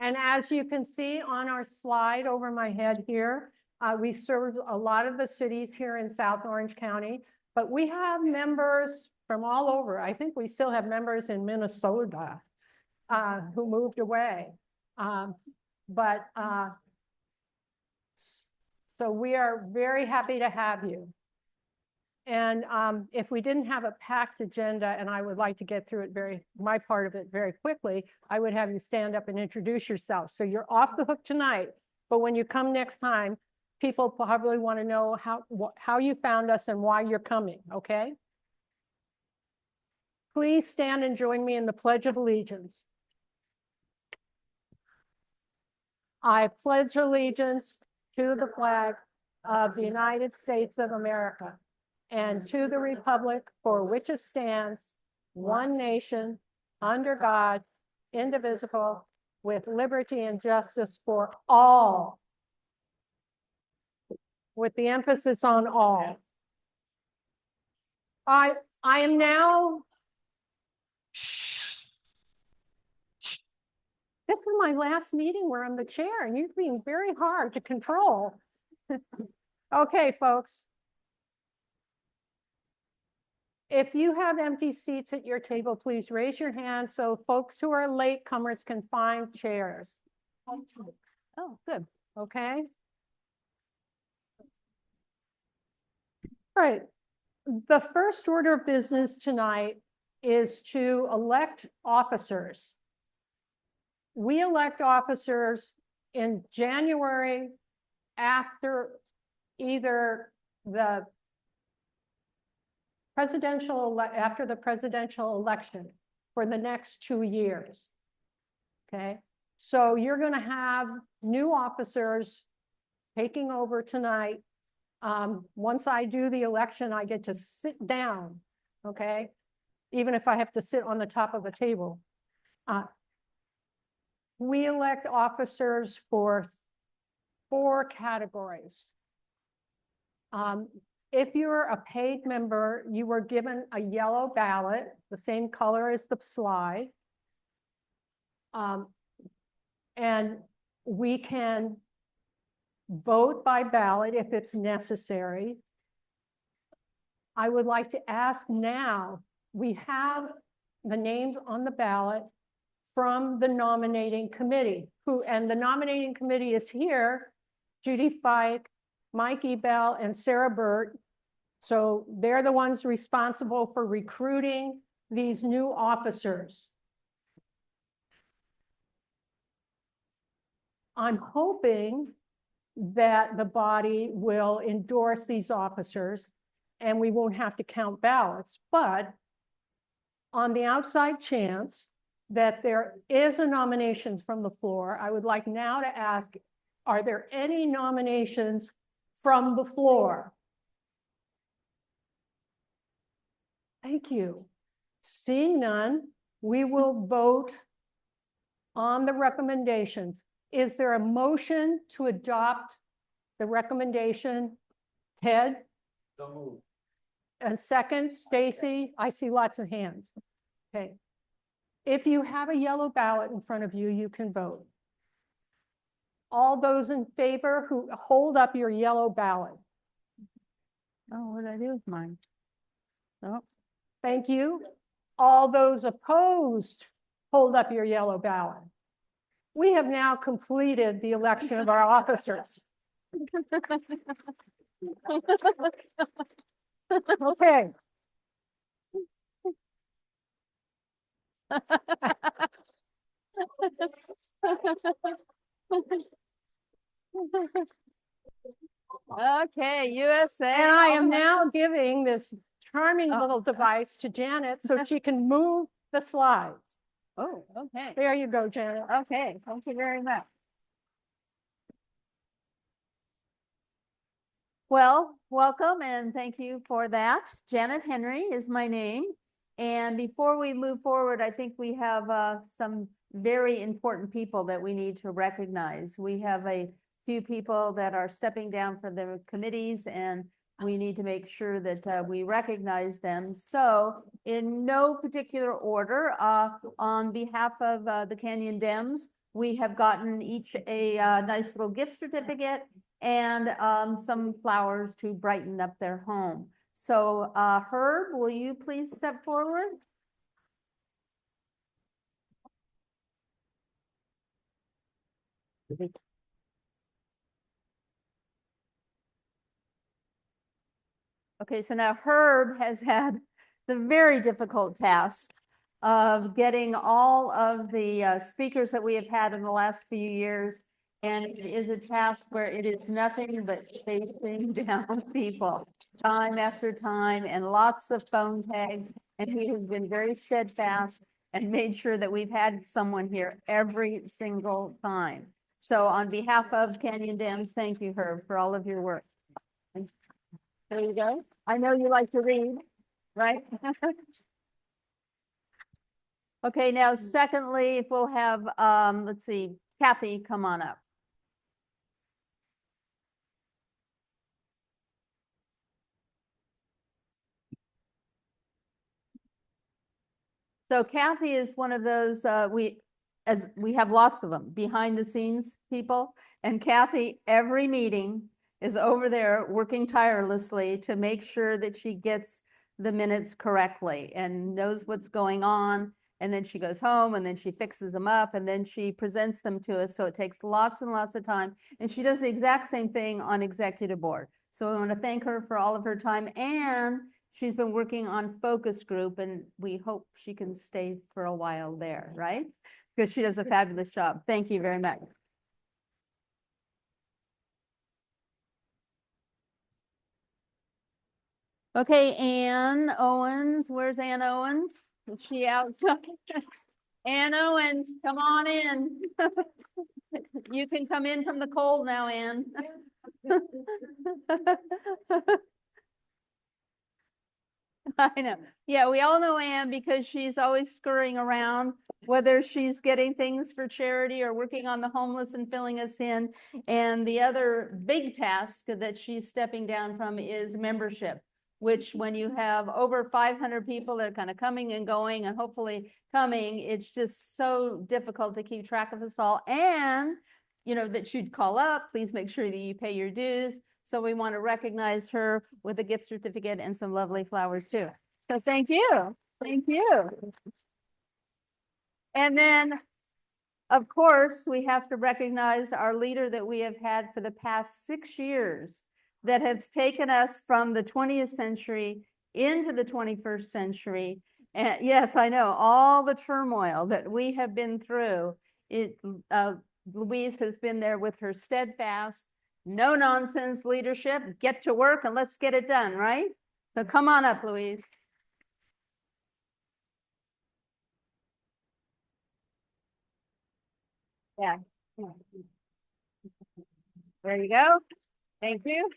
And as you can see on our slide over my head here, we serve a lot of the cities here in South Orange County, but we have members from all over. I think we still have members in Minnesota who moved away. So we are very happy to have you. And if we didn't have a packed agenda, and I would like to get through it my part of it very quickly, I would have you stand up and introduce yourself. So you're off the hook tonight, but when you come next time, people probably want to know how you found us and why you're coming, okay? Please stand and join me in the Pledge of Allegiance. I pledge allegiance to the flag of the United States of America and to the republic for which it stands, one nation, under God, indivisible, with liberty and justice for all, with the emphasis on all. I am now, this is my last meeting where I'm the chair, and you're being very hard to control. Okay, folks. If you have empty seats at your table, please raise your hand so folks who are latecomers can find chairs. Oh, good. Okay. All right. The first order of business tonight is to elect officers. We elect officers in January after either the after the presidential election for the next 2 years. Okay, so you're going to have new officers taking over tonight. Once I do the election, I get to sit down, okay, even if I have to sit on the top of a table. We elect officers for 4 categories. If you're a paid member, you were given a yellow ballot, the same color as the slide. And we can vote by ballot if it's necessary. I would like to ask now, we have the names on the ballot from the nominating committee, and the nominating committee is here, Judy Fike, Mike Ebell, and Sarah Burt. So they're the ones responsible for recruiting these new officers. I'm hoping that the body will endorse these officers and we won't have to count ballots, but on the outside chance that there is a nomination from the floor, I would like now to ask, are there any nominations from the floor? Thank you. Seeing none, we will vote on the recommendations. Is there a motion to adopt the recommendation? Ted? So moved. A second, Stacy? I see lots of hands. Okay. If you have a yellow ballot in front of you, you can vote. All those in favor who hold up your yellow ballot. Oh, what did I do with mine? Oh. Thank you. All those opposed, hold up your yellow ballot. We have now completed the election of our officers. Okay. Okay, USA. And I am now giving this charming little device to Janet so she can move the slides. Oh, okay. There you go, Janet. Okay, thank you very much. Well, welcome and thank you for that. Janet Henry is my name. And before we move forward, I think we have some very important people that we need to recognize. We have a few people that are stepping down for their committees and we need to make sure that we recognize them. So in no particular order, on behalf of the Canyon Dems, we have gotten each a nice little gift certificate and some flowers to brighten up their home. So Herb, will you please step forward? Okay, so now Herb has had the very difficult task of getting all of the speakers that we have had in the last few years. And it is a task where it is nothing but chasing down people time after time and lots of phone tags. And he has been very steadfast and made sure that we've had someone here every single time. So on behalf of Canyon Dems, thank you, Herb, for all of your work. There you go. I know you like to read, right? Okay, now secondly, if we'll have, let's see, Kathy, come on up. So Kathy is one of those, as we have lots of them, behind the scenes people. And Kathy, every meeting is over there working tirelessly to make sure that she gets the minutes correctly and knows what's going on. And then she goes home and then she fixes them up and then she presents them to us. So it takes lots and lots of time. And she does the exact same thing on executive board. So I want to thank her for all of her time, and she's been working on focus group, and we hope she can stay for a while there, right? Because she does a fabulous job. Thank you very much. Okay, Ann Owens, where's Ann Owens? Is she outside? Ann Owens, come on in. You can come in from the cold now, Ann. I know. Yeah, we all know Ann because she's always scurrying around, whether she's getting things for charity or working on the homeless and filling us in. And the other big task that she's stepping down from is membership, which when you have over 500 people that are kind of coming and going and hopefully coming, it's just so difficult to keep track of us all. And, you know, that you'd call up, please make sure that you pay your dues. So we want to recognize her with a gift certificate and some lovely flowers too. So thank you. Thank you. And then, of course, we have to recognize our leader that we have had for the past 6 years that has taken us from the 20th century into the 21st century. And yes, I know all the turmoil that we have been through. Louise has been there with her steadfast, no nonsense leadership, get to work and let's get it done, right? So come on up, Louise. Yeah. There you go. Thank you.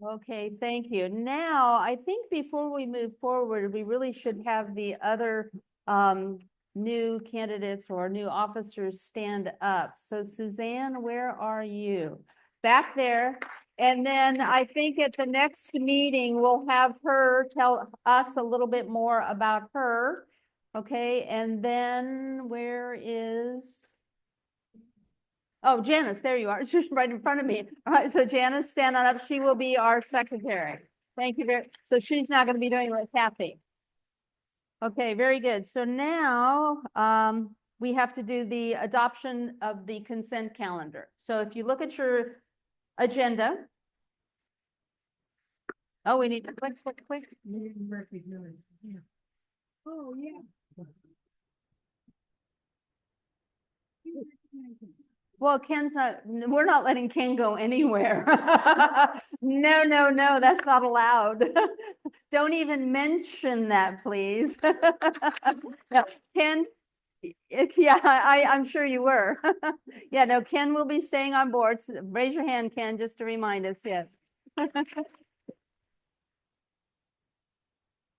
Okay, thank you. Now, I think before we move forward, we really should have the other new candidates or new officers stand up. So Suzanne, where are you? Back there. And then I think at the next meeting, we'll have her tell us a little bit more about her. Okay, and then where is? Oh, Janice, there you are. She's right in front of me. All right, so Janice, stand on up. She will be our secretary. Thank you very, so she's not going to be doing with Kathy. Okay, very good. So now we have to do the adoption of the consent calendar. So if you look at your agenda. Oh, we need to click. Oh, yeah. Well, Ken's not, we're not letting Ken go anywhere. No, no, no, that's not allowed. Don't even mention that, please. No, Ken, yeah, I'm sure you were. Yeah, no, Ken will be staying on board. So raise your hand, Ken, just to remind us, yeah.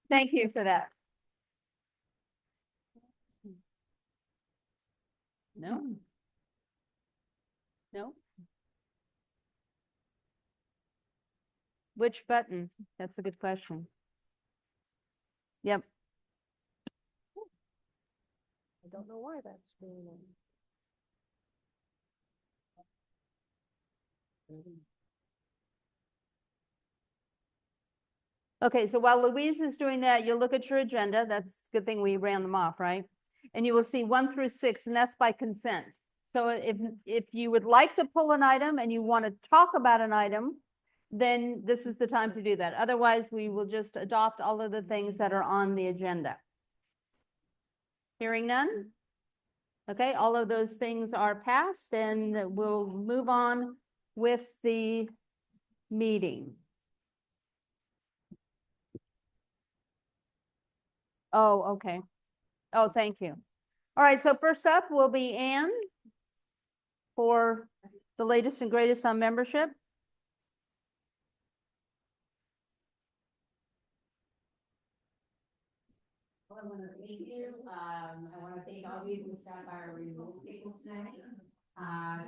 Thank you for that. No. No? Which button? That's a good question. Yep. I don't know why that's doing it. Okay, so while Louise is doing that, you'll look at your agenda. That's a good thing we ran them off, right? And you will see 1 through 6, and that's by consent. So if you would like to pull an item and you want to talk about an item, then this is the time to do that. Otherwise, we will just adopt all of the things that are on the agenda. Hearing none? Okay, all of those things are passed, and we'll move on with the meeting. Oh, okay. Oh, thank you. All right, so first up will be Anne for the latest and greatest on membership. Well, I want to thank you. I want to thank all of you who stopped by our renewal table tonight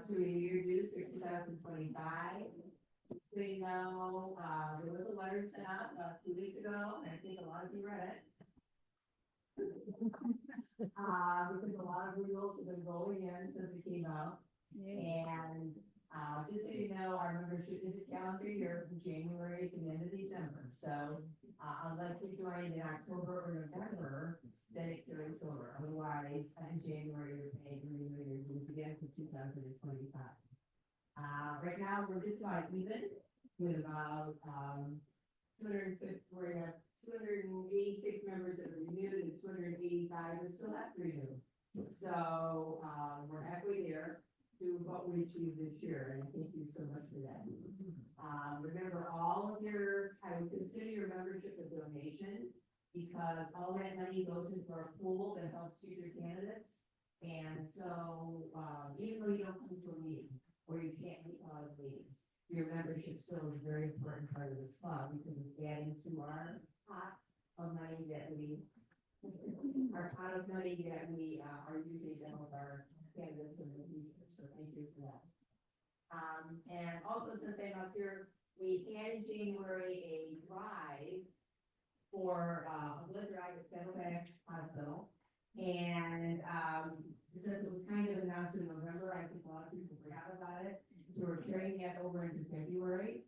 to renew your dues for 2025. So you know, there was a letter sent out about 2 weeks ago, and I think a lot of you read it. Because a lot of renewals have been rolling in since it came out. And just so you know, our membership is a calendar year from January to the end of December. So unless you join in October or November, then it carries over. Otherwise, in January, you're paying your dues again for 2025. Right now, we're just about even with about 250, we're at 286 members that are renewed and 285 that still have to renew. So we're halfway there to what we achieved this year, and thank you so much for that. Remember, all of your, I would consider your membership a donation because all that money goes into our pool that helps future candidates. And so even though you don't come to a meeting or you can't meet all the meetings, your membership still is a very important part of this club because it's adding to our pot of money that we are using to help our candidates in the future. So thank you for that. And also, since I'm up here, we had in January a drive for a blood drive at Saddleback Hospital. And since it was kind of announced in November, I think a lot of people forgot about it. So we're carrying that over into February.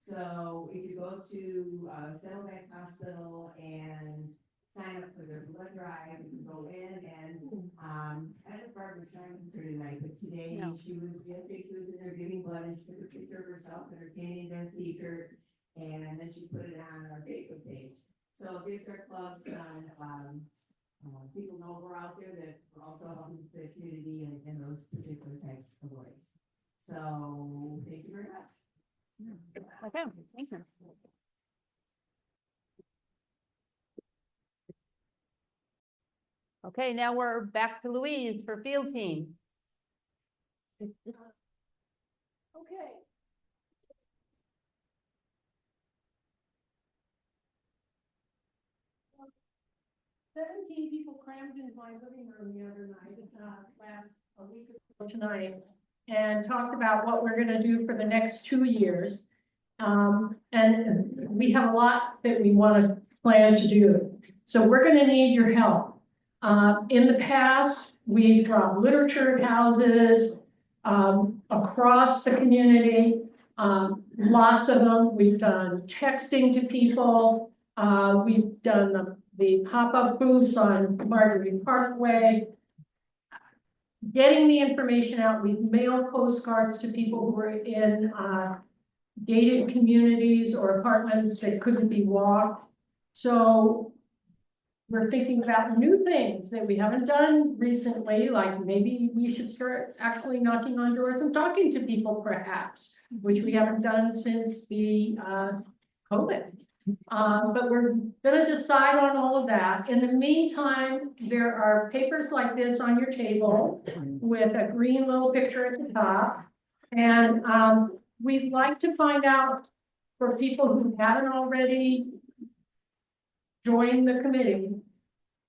So if you go to Saddleback Hospital and sign up for their blood drive, you can go in and I have Barbara trying to tonight, but today she was in there giving blood and she took a picture of herself in her Canadian Dance t-shirt and then she put it on our Facebook page. So it gives our club some people know we're out there, that we're also helping the community in those particular types of ways. So thank you very much. Okay, thank you. Okay, now we're back to Louise for field team. Okay. 17 people crammed into my living room the other night, a week ago tonight, and talked about what we're gonna do for the next 2 years. And we have a lot that we wanna plan to do. So we're gonna need your help. In the past, we've dropped literature at houses, across the community, lots of them. We've done texting to people. We've done the pop-up booths on Marguerite Parkway, getting the information out. We've mailed postcards to people who are in gated communities or apartments that couldn't be walked. So we're thinking about new things that we haven't done recently, like maybe we should start actually knocking on doors and talking to people perhaps, which we haven't done since the COVID. But we're gonna decide on all of that. In the meantime, there are papers like this on your table with a green little picture at the top. And we'd like to find out for people who haven't already joined the committee,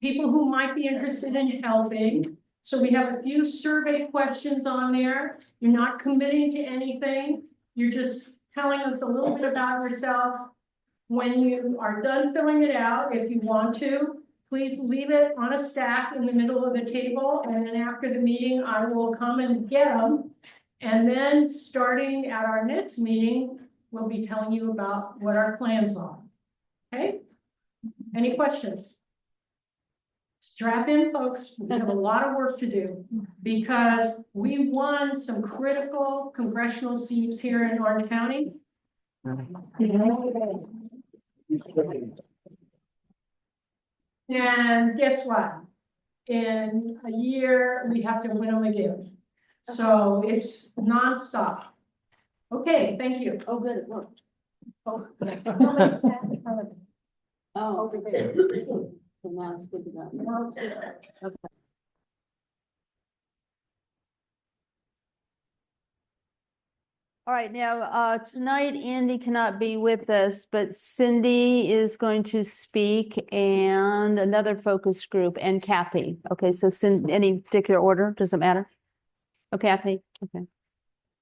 people who might be interested in helping. So we have a few survey questions on there. You're not committing to anything. You're just telling us a little bit about yourself. When you are done filling it out, if you want to, please leave it on a stack in the middle of the table. And then after the meeting, I will come and get them. And then starting at our next meeting, we'll be telling you about what our plans are. Okay? Any questions? Strap in, folks. We have a lot of work to do because we won some critical congressional seats here in Orange County. And guess what? In a year, we have to win them again. So it's nonstop. Okay, thank you. Oh, good, it worked. Oh, somebody sat in front of me. Oh, Over there. so now it's good to go. Now it's good. Okay. All right, now, tonight Andy cannot be with us, but Cindy is going to speak and another focus group and Kathy. Okay, so any particular order, does it matter? Oh, Kathy, okay.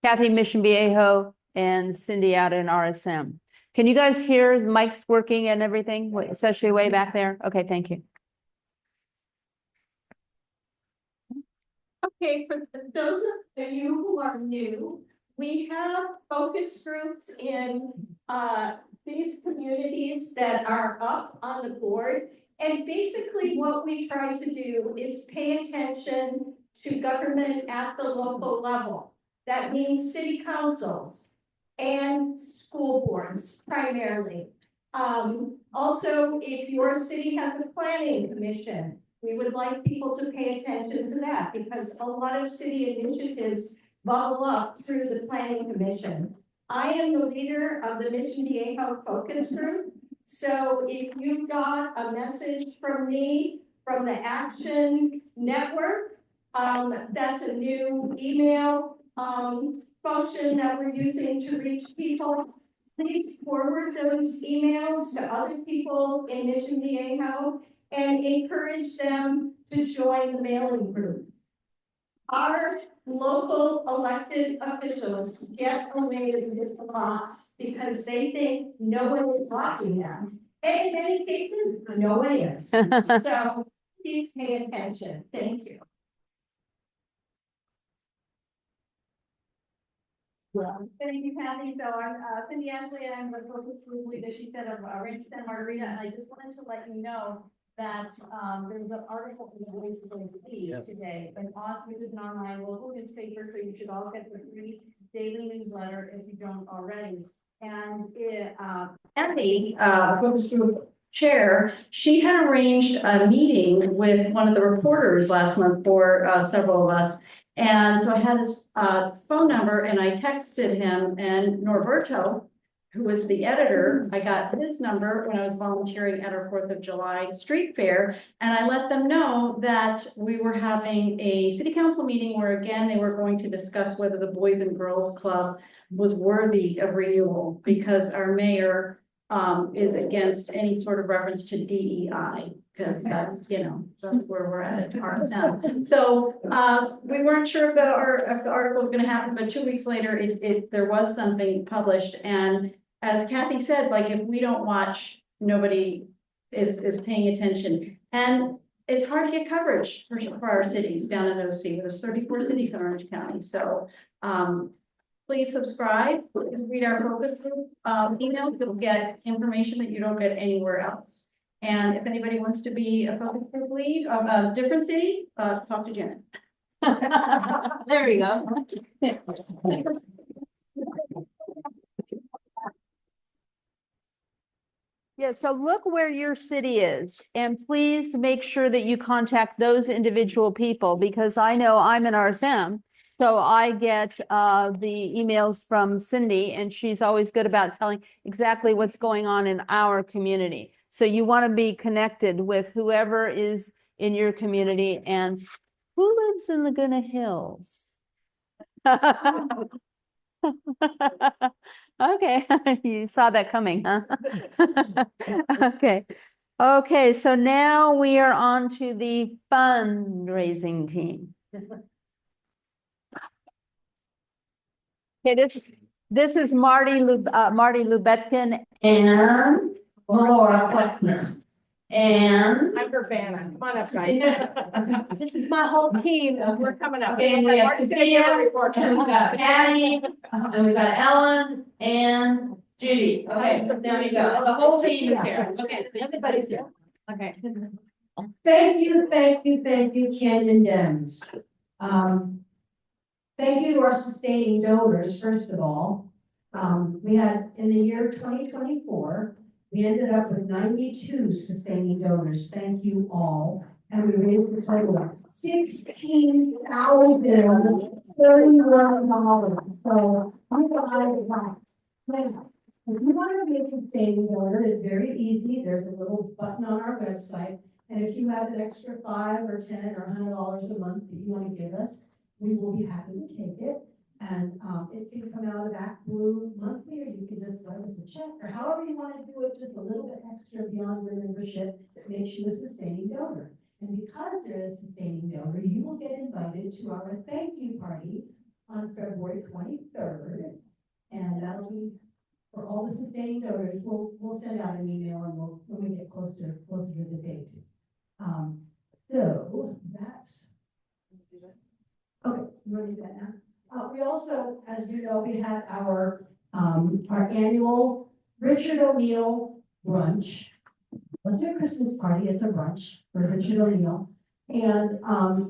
Kathy, Mission Viejo, and Cindy out in RSM. Can you guys hear the mics working and everything, especially way back there? Okay, thank you. Okay, for those of you who are new, we have focus groups in these communities that are up on the board. And basically what we try to do is pay attention to government at the local level. That means city councils and school boards primarily. Also, if your city has a planning commission, we would like people to pay attention to that because a lot of city initiatives bubble up through the planning commission. I am the leader of the Mission Viejo focus group. So if you got a message from me from the Action Network, that's a new email function that we're using to reach people. Please forward those emails to other people in Mission Viejo and encourage them to join the mailing group. Our local elected officials get away with a lot because they think no one is watching them. And in many cases, no one is. So please pay attention. Thank you. Thank you, Kathy. So I'm Cindy Ashley. I'm the focus group leader, she said, of Ranch Santa Margarita. And I just wanted to let you know that there's an article in the Voice of D today, which is an online local newspaper. So you should all get the free daily newsletter if you don't already. And Kathy, focus group chair, she had arranged a meeting with one of the reporters last month for several of us. And so I had his phone number and I texted him, and Norberto, who was the editor, I got his number when I was volunteering at our 4th of July street fair. And I let them know that we were having a city council meeting where, again, they were going to discuss whether the Boys and Girls Club was worthy of renewal, because our mayor is against any sort of reference to DEI, because that's, you know, that's where we're at RSM. So we weren't sure if the article was going to happen, but 2 weeks later, there was something published. And as Kathy said, like, if we don't watch, nobody is paying attention. And it's hard to get coverage for our cities down in OC. There's 34 cities in Orange County. So please subscribe, read our focus group emails. You'll get information that you don't get anywhere else. And if anybody wants to be a focus group lead of a different city, talk to Janet. There you go. Yeah, so look where your city is, and please make sure that you contact those individual people, because I know I'm in RSM. So I get the emails from Cindy, and she's always good about telling exactly what's going on in our community. So you want to be connected with whoever is in your community. And who lives in Laguna Hills? Okay, you saw that coming, huh? Okay. Okay, so now we are on to the fundraising team. Okay, this is Marty Lubetkin and Laura Fleckner. And I'm Urbana. Come on up, guys. This is my whole team. We're coming up. okay, we have Mark's gonna give a Cecilia, report. and we've got Patty, and we've got Ellen and Judy. Okay, so there we go. And the whole team is here. Okay, so everybody's here. Okay. Thank you, Ken and Dems. Thank you to our sustaining donors, first of all. We had, in the year 2024, we ended up with 92 sustaining donors. Thank you all. And we raised a total of $16,031. So you guys have, if you want to be a sustaining donor, it's very easy. There's a little button on our website. And if you have an extra $5 or $10 or $100 a month that you want to give us, we will be happy to take it. And it can come out of Act Blue monthly, or you can just write us a check, or however you want to do it, just a little bit extra beyond your membership that makes you a sustaining donor. And because you're a sustaining donor, you will get invited to our thank you party on February 23rd. And that'll be for all the sustaining donors. We'll send out an email and when we get closer to the date. So that's, okay, you want to do that now? We also, as you know, we had our annual Richard O'Neill brunch. Let's do a Christmas party, it's a brunch for Richard O'Neill. And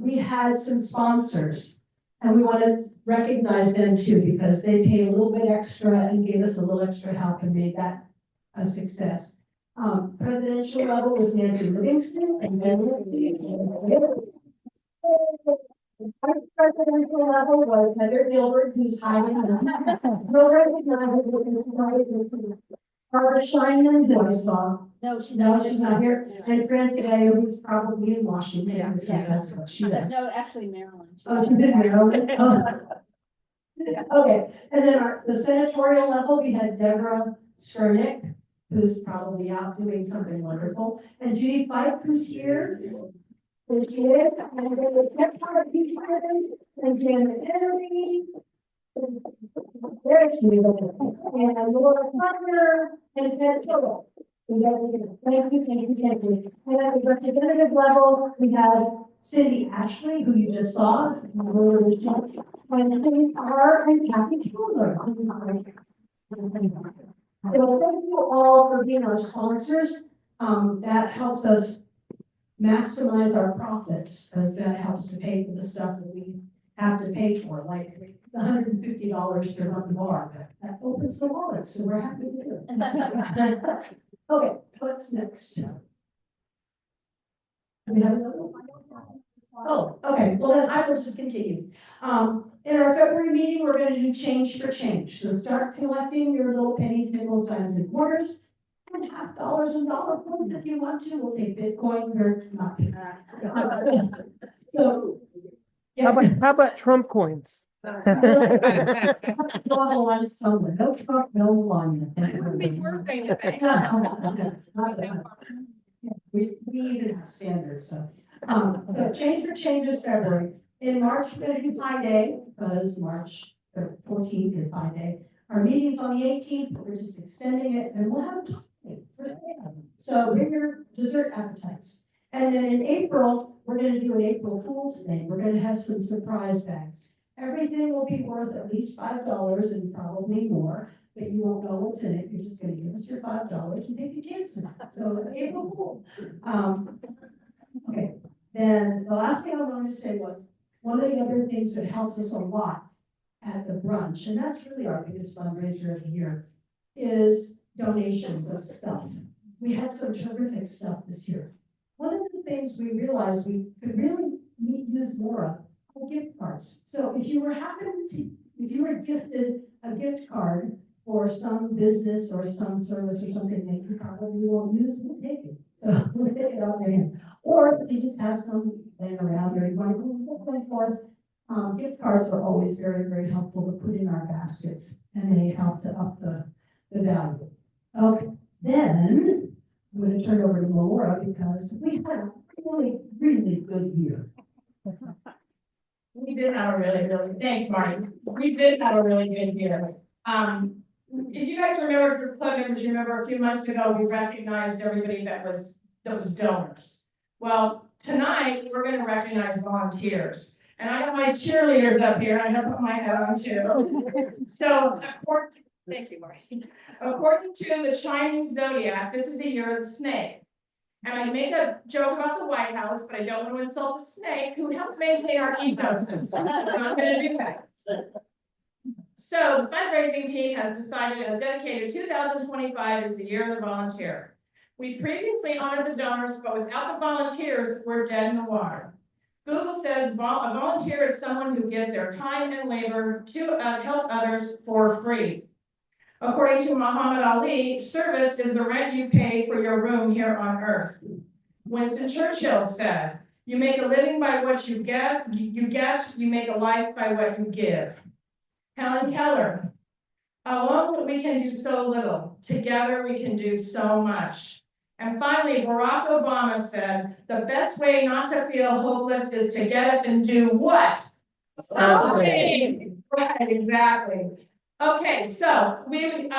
we had some sponsors, and we want to recognize them too, because they paid a little bit extra and gave us a little extra help and made that a success. Presidential level was Nancy Livingston and then Vice presidential level was Heather Gilbert, who's hiding. No recognizable. Barbara Scheinman, who I saw. No, she's No, not. she's not here. And Francie Ayo, who's probably in Washington. Yeah. Because that's what she does. No, actually Maryland. Oh, she's in Maryland. Oh. Okay, and then the senatorial level, we had Deborah Skurnick, who's probably out doing something wonderful, and Judy Fife, who's here. There she is, and then the tech part piece and Janet Henry. There she is, and Laura Fleckner, and Ted Phillips. Thank you. And at the representative level, we had Cindy Ashley, who you just saw, and Carr and Kathy Keller. So thank you all for being our sponsors. That helps us maximize our profits, because that helps to pay for the stuff that we have to pay for, like the $150 to run the bar. That opens the wallet, so we're happy to do it. Okay, what's next? Do we have another one? Oh, okay, well then I will just continue. In our February meeting, we're going to do change for change. So start collecting your little pennies, nickels, dimes, and quarters, and $50 and dollar coins if you want to. We'll take Bitcoin or not. So. Yeah. How about Trump coins? Draw the line somewhere. No Trump, no line. We even have standards, so. So change for change is February. In March, we're going to do Pi Day, because March 14th is Pi Day. Our meeting's on the 18th, but we're just extending it, and we'll have a pie. So bring your dessert appetites. And then in April, we're going to do an April Fool's Day. We're going to have some surprise bags. Everything will be worth at least $5 and probably more, but you won't know what's in it. You're just going to give us your $5 and take your chances. So April Fool. Okay. Then the last thing I wanted to say was, one of the other things that helps us a lot at the brunch, and that's really our biggest fundraiser of the year, is donations of stuff. We had some terrific stuff this year. One of the things we realized we could really use more of are gift cards. So if you were gifted a gift card for some business or some service or something that you probably won't use, we'll take it. So we'll take it out of your hands. Or if you just have some laying around or you want to for us, gift cards are always very, very helpful to put in our baskets, and they help to up the value. Okay, then I'm going to turn over to Laura because we had a really, really good year. We did have a really, thanks, Marty. We did have a really good year. If you guys remember, if you're club members, you remember a few months ago, we recognized everybody that was donors. Well, tonight, we're gonna recognize volunteers. And I got my cheerleaders up here, I'm gonna put my hat on too. So, thank you, Marty. According to the Chinese zodiac, this is the year of the snake. And I make a joke about the White House, but I don't want to insult the snake who helps maintain our ecosystem. So I'm not gonna do that. So the fundraising team has decided, has dedicated 2025 as the year of the volunteer. We previously honored the donors, but without the volunteers, we're dead in the water. Google says a volunteer is someone who gives their time and labor to help others for free. According to Muhammad Ali, service is the rent you pay for your room here on earth. Winston Churchill said, you make a living by what you get, you make a life by what you give. Helen Keller, alone we can do so little, together we can do so much. And finally, Barack Obama said, the best way not to feel hopeless is to get up and do what? Something. Right, exactly. Okay, so we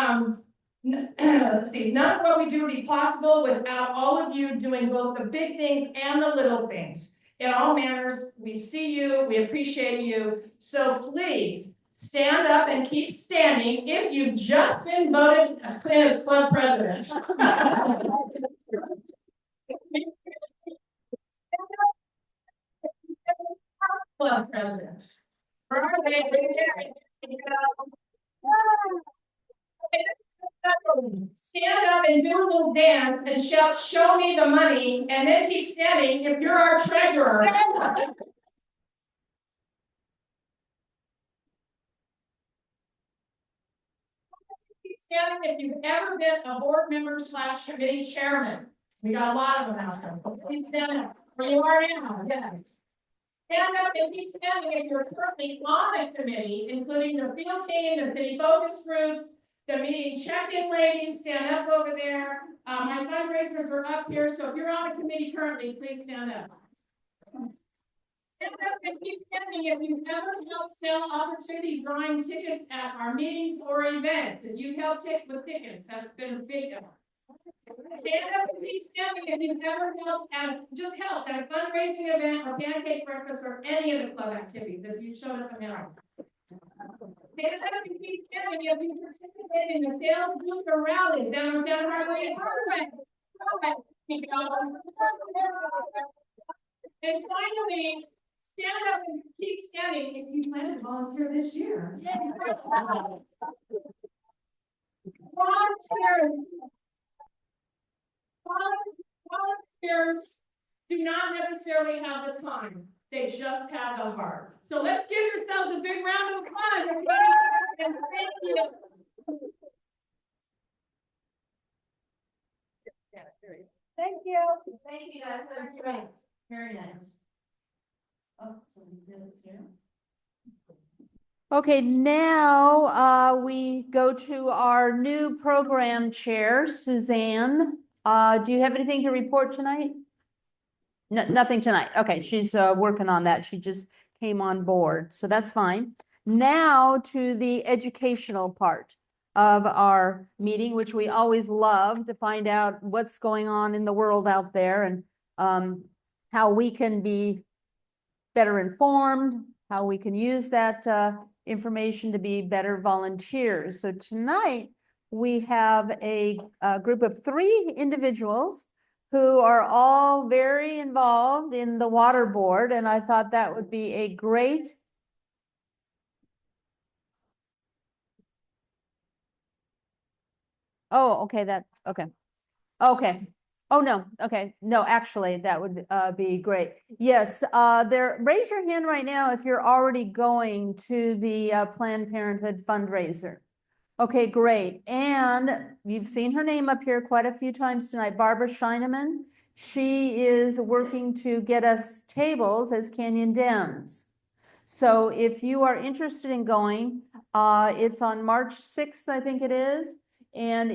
let's see, none of what we do would be possible without all of you doing both the big things and the little things. In all manners, we see you, we appreciate you. So please stand up and keep standing if you've just been voted as club president. Club president. Stand up and do a little dance and shout, show me the money, and then keep standing if you're our treasurer. Keep standing if you've ever been a board member / committee chairman. We got a lot of them out there. Please stand up. Where you are now, yes. Stand up and keep standing if you're currently on a committee, including the field team, the city focus groups, the meeting check-in ladies, stand up over there. My fundraisers are up here, so if you're on a committee currently, please stand up. Stand up and keep standing if you've ever helped sell opportunity drawing tickets at our meetings or events. If you've helped with tickets, that's been a big one. Stand up and keep standing if you've ever helped at a fundraising event or pancake breakfast or any of the club activities if you showed up in there. Stand up and keep standing if you participated in the sales booth or rallies down on San Hardway. And finally, stand up and keep standing if you plan to volunteer this year. Volunteers do not necessarily have the time. They just have the heart. So let's give yourselves a big round of applause, everybody. And thank you. Thank you. Thank you, that's great. Very nice. Oh, so we did it here. Okay, now we go to our new program chair, Suzanne. Do you have anything to report tonight? Nothing tonight. Okay, she's working on that. She just came on board, so that's fine. Now to the educational part of our meeting, which we always love to find out what's going on in the world out there and how we can be better informed, how we can use that information to be better volunteers. So tonight we have a group of 3 individuals who are all very involved in the water board, and I thought that would be a great okay. Oh, no, okay, no, actually, that would be great. Yes, raise your hand right now if you're already going to the Planned Parenthood fundraiser. Okay, great. And you've seen her name up here quite a few times tonight, Barbara Scheineman. She is working to get us tables as Canyon Dems. So if you are interested in going, it's on March 6th, I think it is. And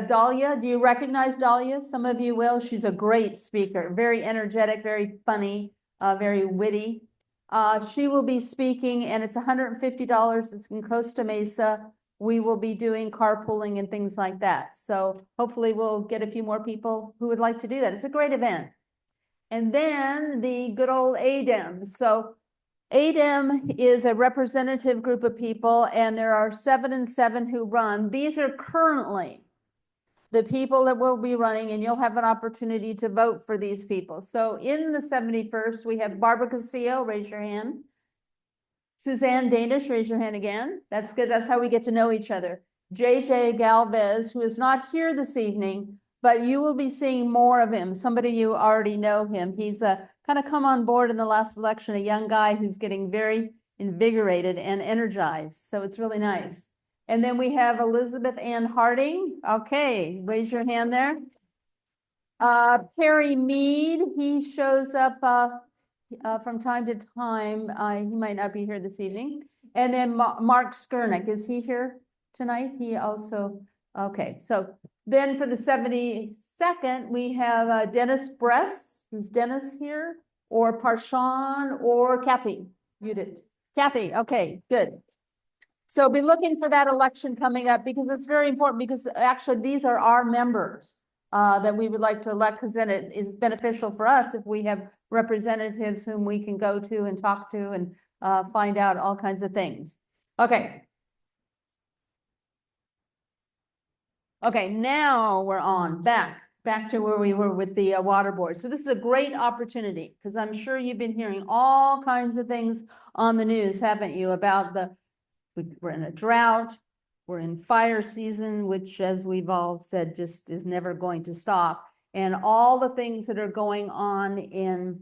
Dahlia, do you recognize Dahlia? Some of you will. She's a great speaker, very energetic, very funny, very witty. She will be speaking, and it's $150. It's in Costa Mesa. We will be doing carpooling and things like that. So hopefully we'll get a few more people who would like to do that. It's a great event. And then the good old ADEM. So ADEM is a representative group of people, and there are 7 and 7 who run. These are currently the people that will be running, and you'll have an opportunity to vote for these people. So in the 71st, we have Barbara Casillo, raise your hand. Suzanne Danish, raise your hand again. That's good. That's how we get to know each other. JJ Galvez, who is not here this evening, but you will be seeing more of him. Somebody you already know him. He's kind of come on board in the last election, a young guy who's getting very invigorated and energized. So it's really nice. And then we have Elizabeth Ann Harding. Okay, raise your hand there. Perry Mead, he shows up from time to time. He might not be here this evening. And then Mark Skurnick, is he here tonight? He also, okay. So then for the 72nd, we have Dennis Bress. Is Dennis here? Or Parshawn or Kathy? You did. Kathy, okay, good. So be looking for that election coming up because it's very important because actually these are our members that we would like to elect because then it is beneficial for us if we have representatives whom we can go to and talk to and find out all kinds of things. Okay. Okay, now we're on back to where we were with the water board. So this is a great opportunity because I'm sure you've been hearing all kinds of things on the news, haven't you, about we're in a drought, we're in fire season, which as we've all said, just is never going to stop. And all the things that are going on in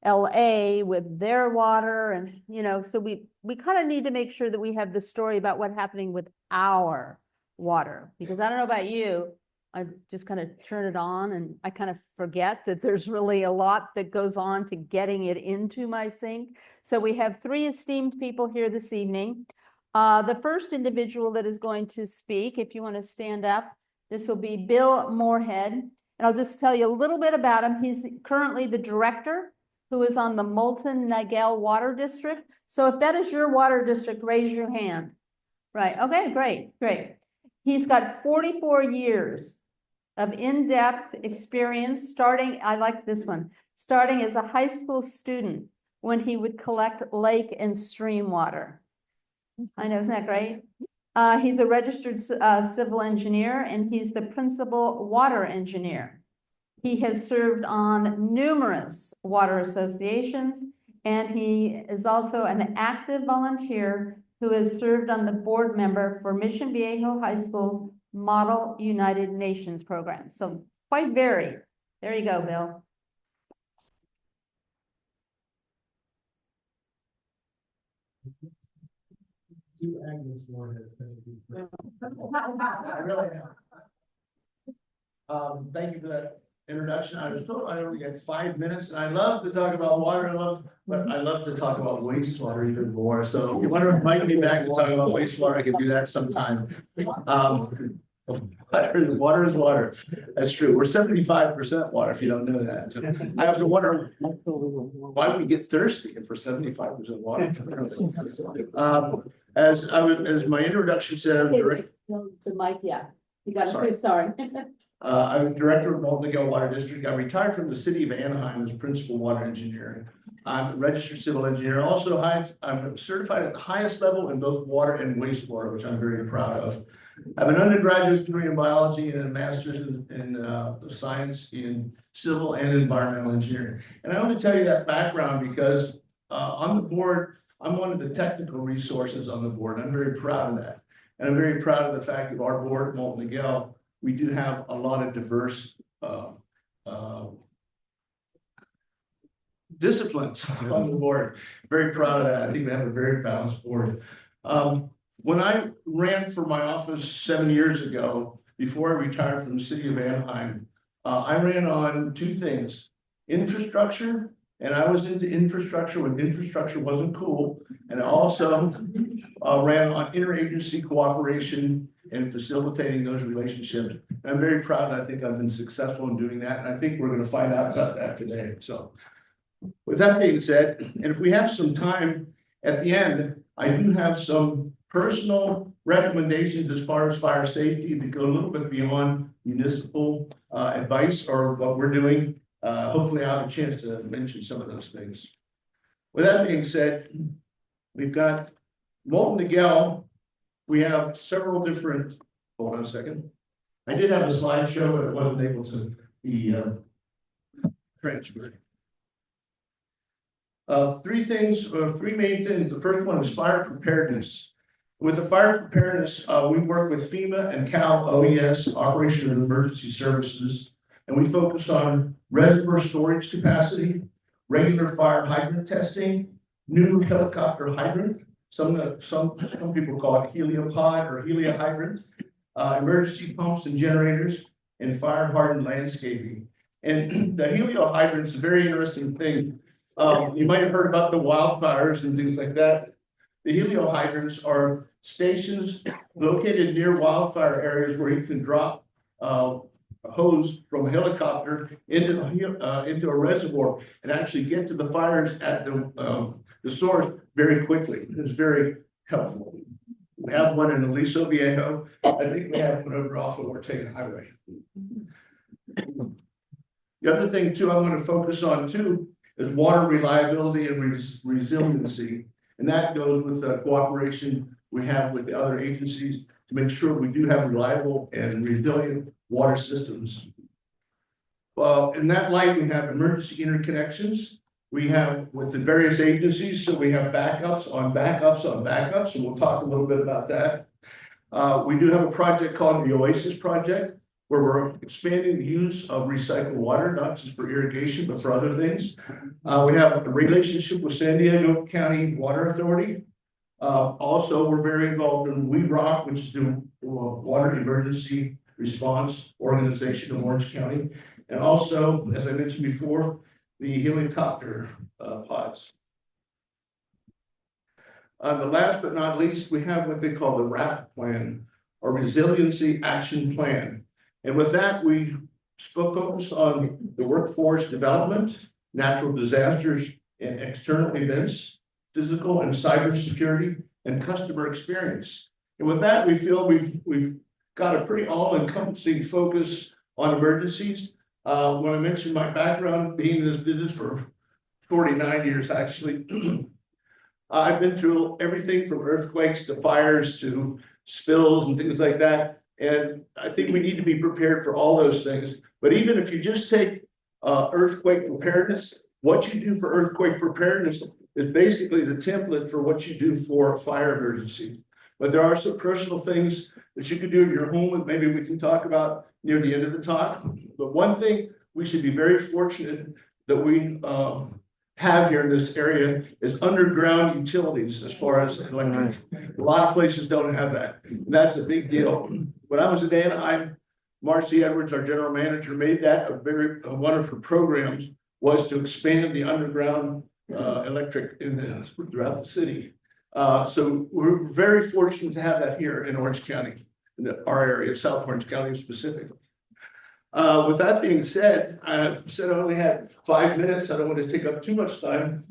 LA with their water and, you know, so we kind of need to make sure that we have the story about what's happening with our water. Because I don't know about you, I just kind of turn it on and I kind of forget that there's really a lot that goes on to getting it into my sink. So we have 3 esteemed people here this evening. The first individual that is going to speak, if you want to stand up, this will be Bill Moorhead. And I'll just tell you a little bit about him. He's currently the director who is on the Moulton-Niguel Water District. So if that is your water district, raise your hand. Right, okay, great. He's got 44 years of in-depth experience starting, I like this one, starting as a high school student when he would collect lake and stream water. I know, isn't that great? He's a registered civil engineer and he's the principal water engineer. He has served on numerous water associations and he is also an active volunteer who has served on the board member for Mission Viejo High School's Model United Nations program. So quite varied. There you go, Bill. Agnes Moorhead, thank you. I really am. Thank you for that introduction. I was told I only get 5 minutes, and I love to talk about water, but I love to talk about wastewater even more. So if you want to invite me back to talk about wastewater, I can do that sometime. Water is water. That's true. We're 75% water, if you don't know that. I have to wonder why we get thirsty if we're 75% water. As my introduction said, I was direct. The mic, yeah. You got Sorry. it, sorry. I was director of Moulton-Niguel Water District. I retired from the city of Anaheim as principal water engineer. I'm a registered civil engineer. Also, I'm certified at the highest level in both water and wastewater, which I'm very proud of. I have an undergraduate degree in biology and a master's in science in civil and environmental engineering. And I only tell you that background because on the board, I'm one of the technical resources on the board. I'm very proud of that. And I'm very proud of the fact that our board at Moulton-Niguel, we do have a lot of diverse disciplines on the board. Very proud of that. I think we have a very balanced board. When I ran for my office 7 years ago, before I retired from the city of Anaheim, I ran on 2 things: infrastructure, and I was into infrastructure when infrastructure wasn't cool, and I also ran on interagency cooperation and facilitating those relationships. I'm very proud. I think I've been successful in doing that. And I think we're going to find out about that today. So with that being said, and if we have some time at the end, I do have some personal recommendations as far as fire safety that go a little bit beyond municipal advice or what we're doing. Hopefully I'll have a chance to mention some of those things. With that being said, we've got Molten Miguel. We have several different, hold on a second. I did have a slideshow, but it wasn't able to be transferred. Three main things. The first one is fire preparedness. With the fire preparedness, we work with FEMA and Cal OES, Operation and Emergency Services, and we focus on reservoir storage capacity, regular fire hydrant testing, new helicopter hydrant, some people call it heliopod or heliohydrant, emergency pumps and generators, and fire hardened landscaping. And the heliohydrant is a very interesting thing. You might have heard about the wildfires and things like that. The heliohydrants are stations located near wildfire areas where you can drop a hose from a helicopter into a reservoir and actually get to the fires at the source very quickly. It's very helpful. We have one in Aliso Viejo. I think we have one over off of Ortega Highway. The other thing too I want to focus on too is water reliability and resiliency. And that goes with the cooperation we have with the other agencies to make sure we do have reliable and resilient water systems. In that light, we have emergency interconnections. We have with the various agencies, so we have backups on backups on backups, and we'll talk a little bit about that. We do have a project called the Oasis Project, where we're expanding the use of recycled water, not just for irrigation, but for other things. We have a relationship with San Diego County Water Authority. Also, we're very involved in WeRock, which is the Water Emergency Response Organization of Orange County. And also, as I mentioned before, the helicopter pods. The last but not least, we have what they call the RAP plan, or Resiliency Action Plan. And with that, we focus on the workforce development, natural disasters and external events, physical and cybersecurity, and customer experience. And with that, we feel we've got a pretty all-encompassing focus on emergencies. When I mentioned my background, being in this business for 49 years, actually, I've been through everything from earthquakes to fires to spills and things like that. And I think we need to be prepared for all those things. But even if you just take earthquake preparedness, what you do for earthquake preparedness is basically the template for what you do for a fire emergency. But there are some personal things that you can do in your home that maybe we can talk about near the end of the talk. But one thing we should be very fortunate that we have here in this area is underground utilities as far as electric. A lot of places don't have that. And that's a big deal. When I was at Anaheim, Marcy Edwards, our general manager, made that a wonderful programs was to expand the underground electric throughout the city. So we're very fortunate to have that here in Orange County, in our area, South Orange County specifically. With that being said, I said I only had 5 minutes. I don't want to take up too much time.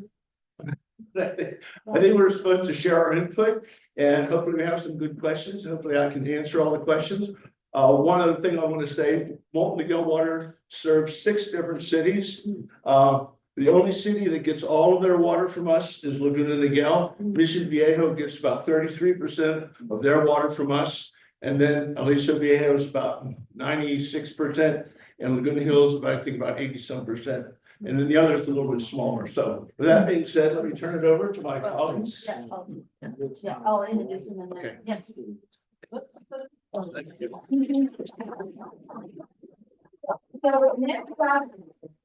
I think we're supposed to share our input, and hopefully we have some good questions. Hopefully I can answer all the questions. One other thing I want to say, Molten Miguel Water serves 6 different cities. The only city that gets all of their water from us is Laguna Niguel. Mission Viejo gets about 33% of their water from us. And then Aliso Viejo is about 96%. And Laguna Hills, I think about 80-some%. And then the others a little bit smaller. So with that being said, let me turn it over to my colleagues. Yeah, I'll introduce him and then. Okay. Yes. Thank you. So next up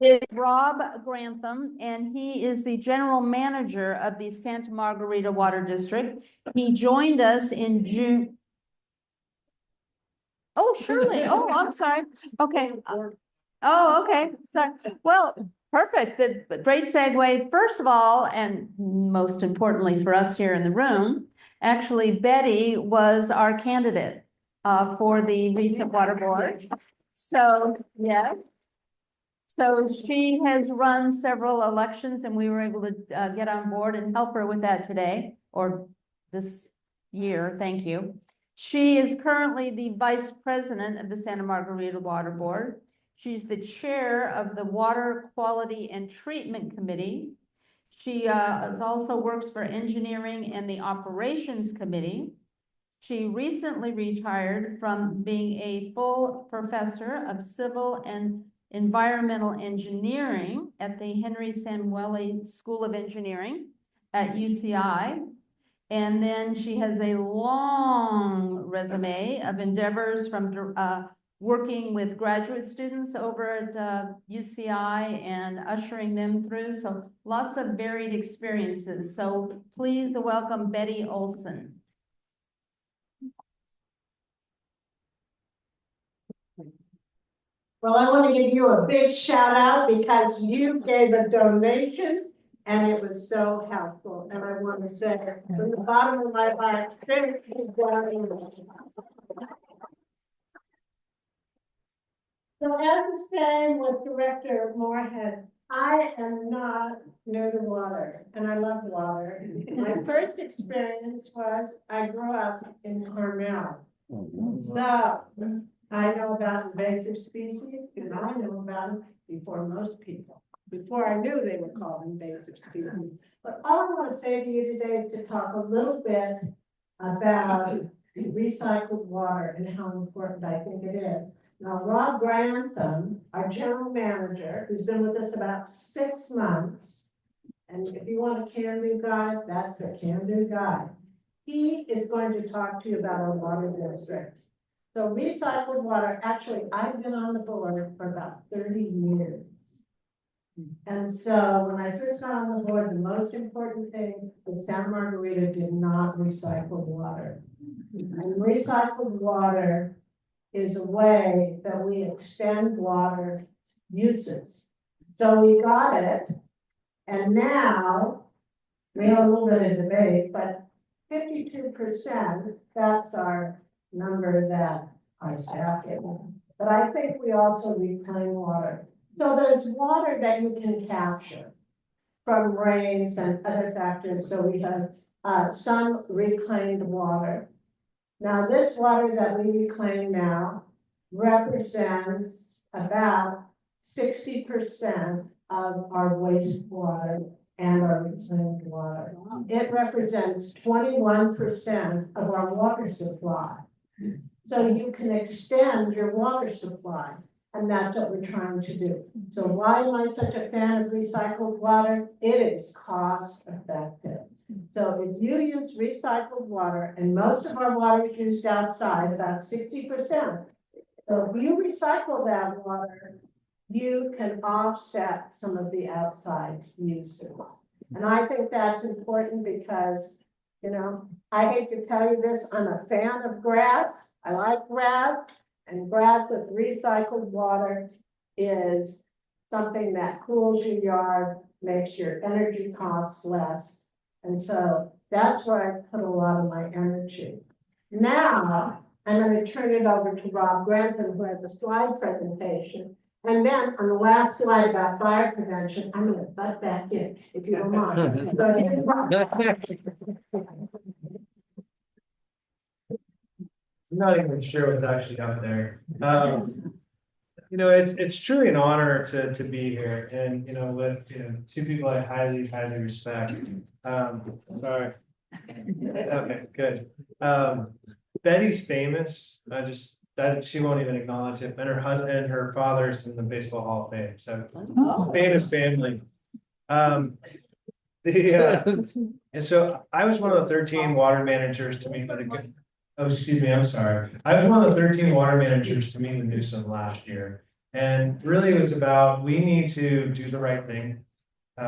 is Rob Grantham, and he is the general manager of the Santa Margarita Water District. He joined us in June. Oh, Shirley. Oh, I'm sorry. Okay. Oh, okay. Sorry. Well, perfect. The great segue. First of all, and most importantly for us here in the room, actually Betty was our candidate for the recent water board. So, yes. So she has run several elections and we were able to get on board and help her with that today or this year. Thank you. She is currently the vice president of the Santa Margarita Water Board. She's the chair of the Water Quality and Treatment Committee. She also works for engineering and the operations committee. She recently retired from being a full professor of civil and environmental engineering at the Henry Samueli School of Engineering at UCI. And then she has a long resume of endeavors from working with graduate students over at UCI and ushering them through. So lots of varied experiences. So please welcome Betty Olson. Well, I want to give you a big shout out because you gave a donation and it was so helpful. And I want to say from the bottom of my heart, thank you, Gary. So as I was saying with Director Moorhead, I am not near the water and I love water. My first experience was I grew up in Carmel. So I know about invasive species and I know about them before most people, before I knew they were called invasive species. But all I want to say to you today is to talk a little bit about recycled water and how important I think it is. Now, Rob Grantham, our general manager, who's been with us about 6 months, and if you want a can-do guy, that's a can-do guy. He is going to talk to you about our water district. So recycled water, actually, I've been on the board for about 30 years. And so when I first got on the board, the most important thing was Santa Margarita did not recycle water. And recycled water is a way that we extend water uses. So we got it, and now we have a little bit of debate, but 52%, that's our number that our staff gives us. But I think we also reclaim water. So there's water that you can capture from rains and other factors. So we have some reclaimed water. Now this water that we reclaim now represents about 60% of our wastewater and our reclaimed water. It represents 21% of our water supply. So you can extend your water supply, and that's what we're trying to do. So why am I such a fan of recycled water? It is cost effective. So if you use recycled water, and most of our water is used outside, about 60%. So if you recycle that water, you can offset some of the outside uses. And I think that's important because, you know, I hate to tell you this, I'm a fan of grass. I like grass, and grass with recycled water is something that cools your yard, makes your energy costs less. And so that's where I put a lot of my energy. Now, I'm going to turn it over to Rob Grantham, who has a slide presentation. And then on the last slide about fire prevention, I'm going to butt back in, if you don't mind. So here's Rob. I'm not even sure what's actually out there. You know, it's truly an honor to be here, and you know, with two people I highly respect. Sorry. Okay, good. Betty's famous. She won't even acknowledge it. And her husband and her father's in the Baseball Hall of Fame. So famous family. And so I was one of the 13 water managers to meet with a good. Oh, excuse me, I'm sorry. I was one of the 13 water managers to meet with Newsom last year. And really it was about, we need to do the right thing.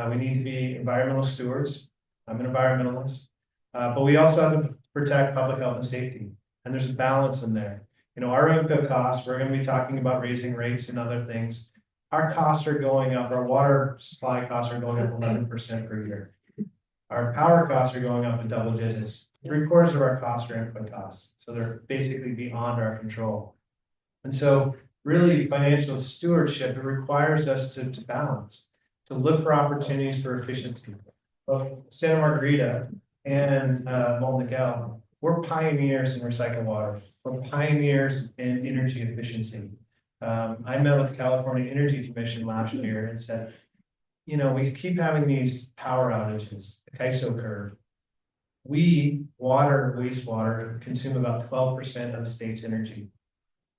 We need to be environmental stewards. I'm an environmentalist. But we also have to protect public health and safety. And there's a balance in there. You know, our input costs, we're going to be talking about raising rates and other things. Our costs are going up. Our water supply costs are going up 11% per year. Our power costs are going up in double digits. 3/4 of our costs are input costs, so they're basically beyond our control. And so really financial stewardship, it requires us to balance, to look for opportunities for efficiency. Both Santa Margarita and Molten Miguel, we're pioneers in recycled water. We're pioneers in energy efficiency. I met with the California Energy Commission last year and said, you know, we keep having these power outages, the CAISO curve. We, water, wastewater, consume about 12% of the state's energy.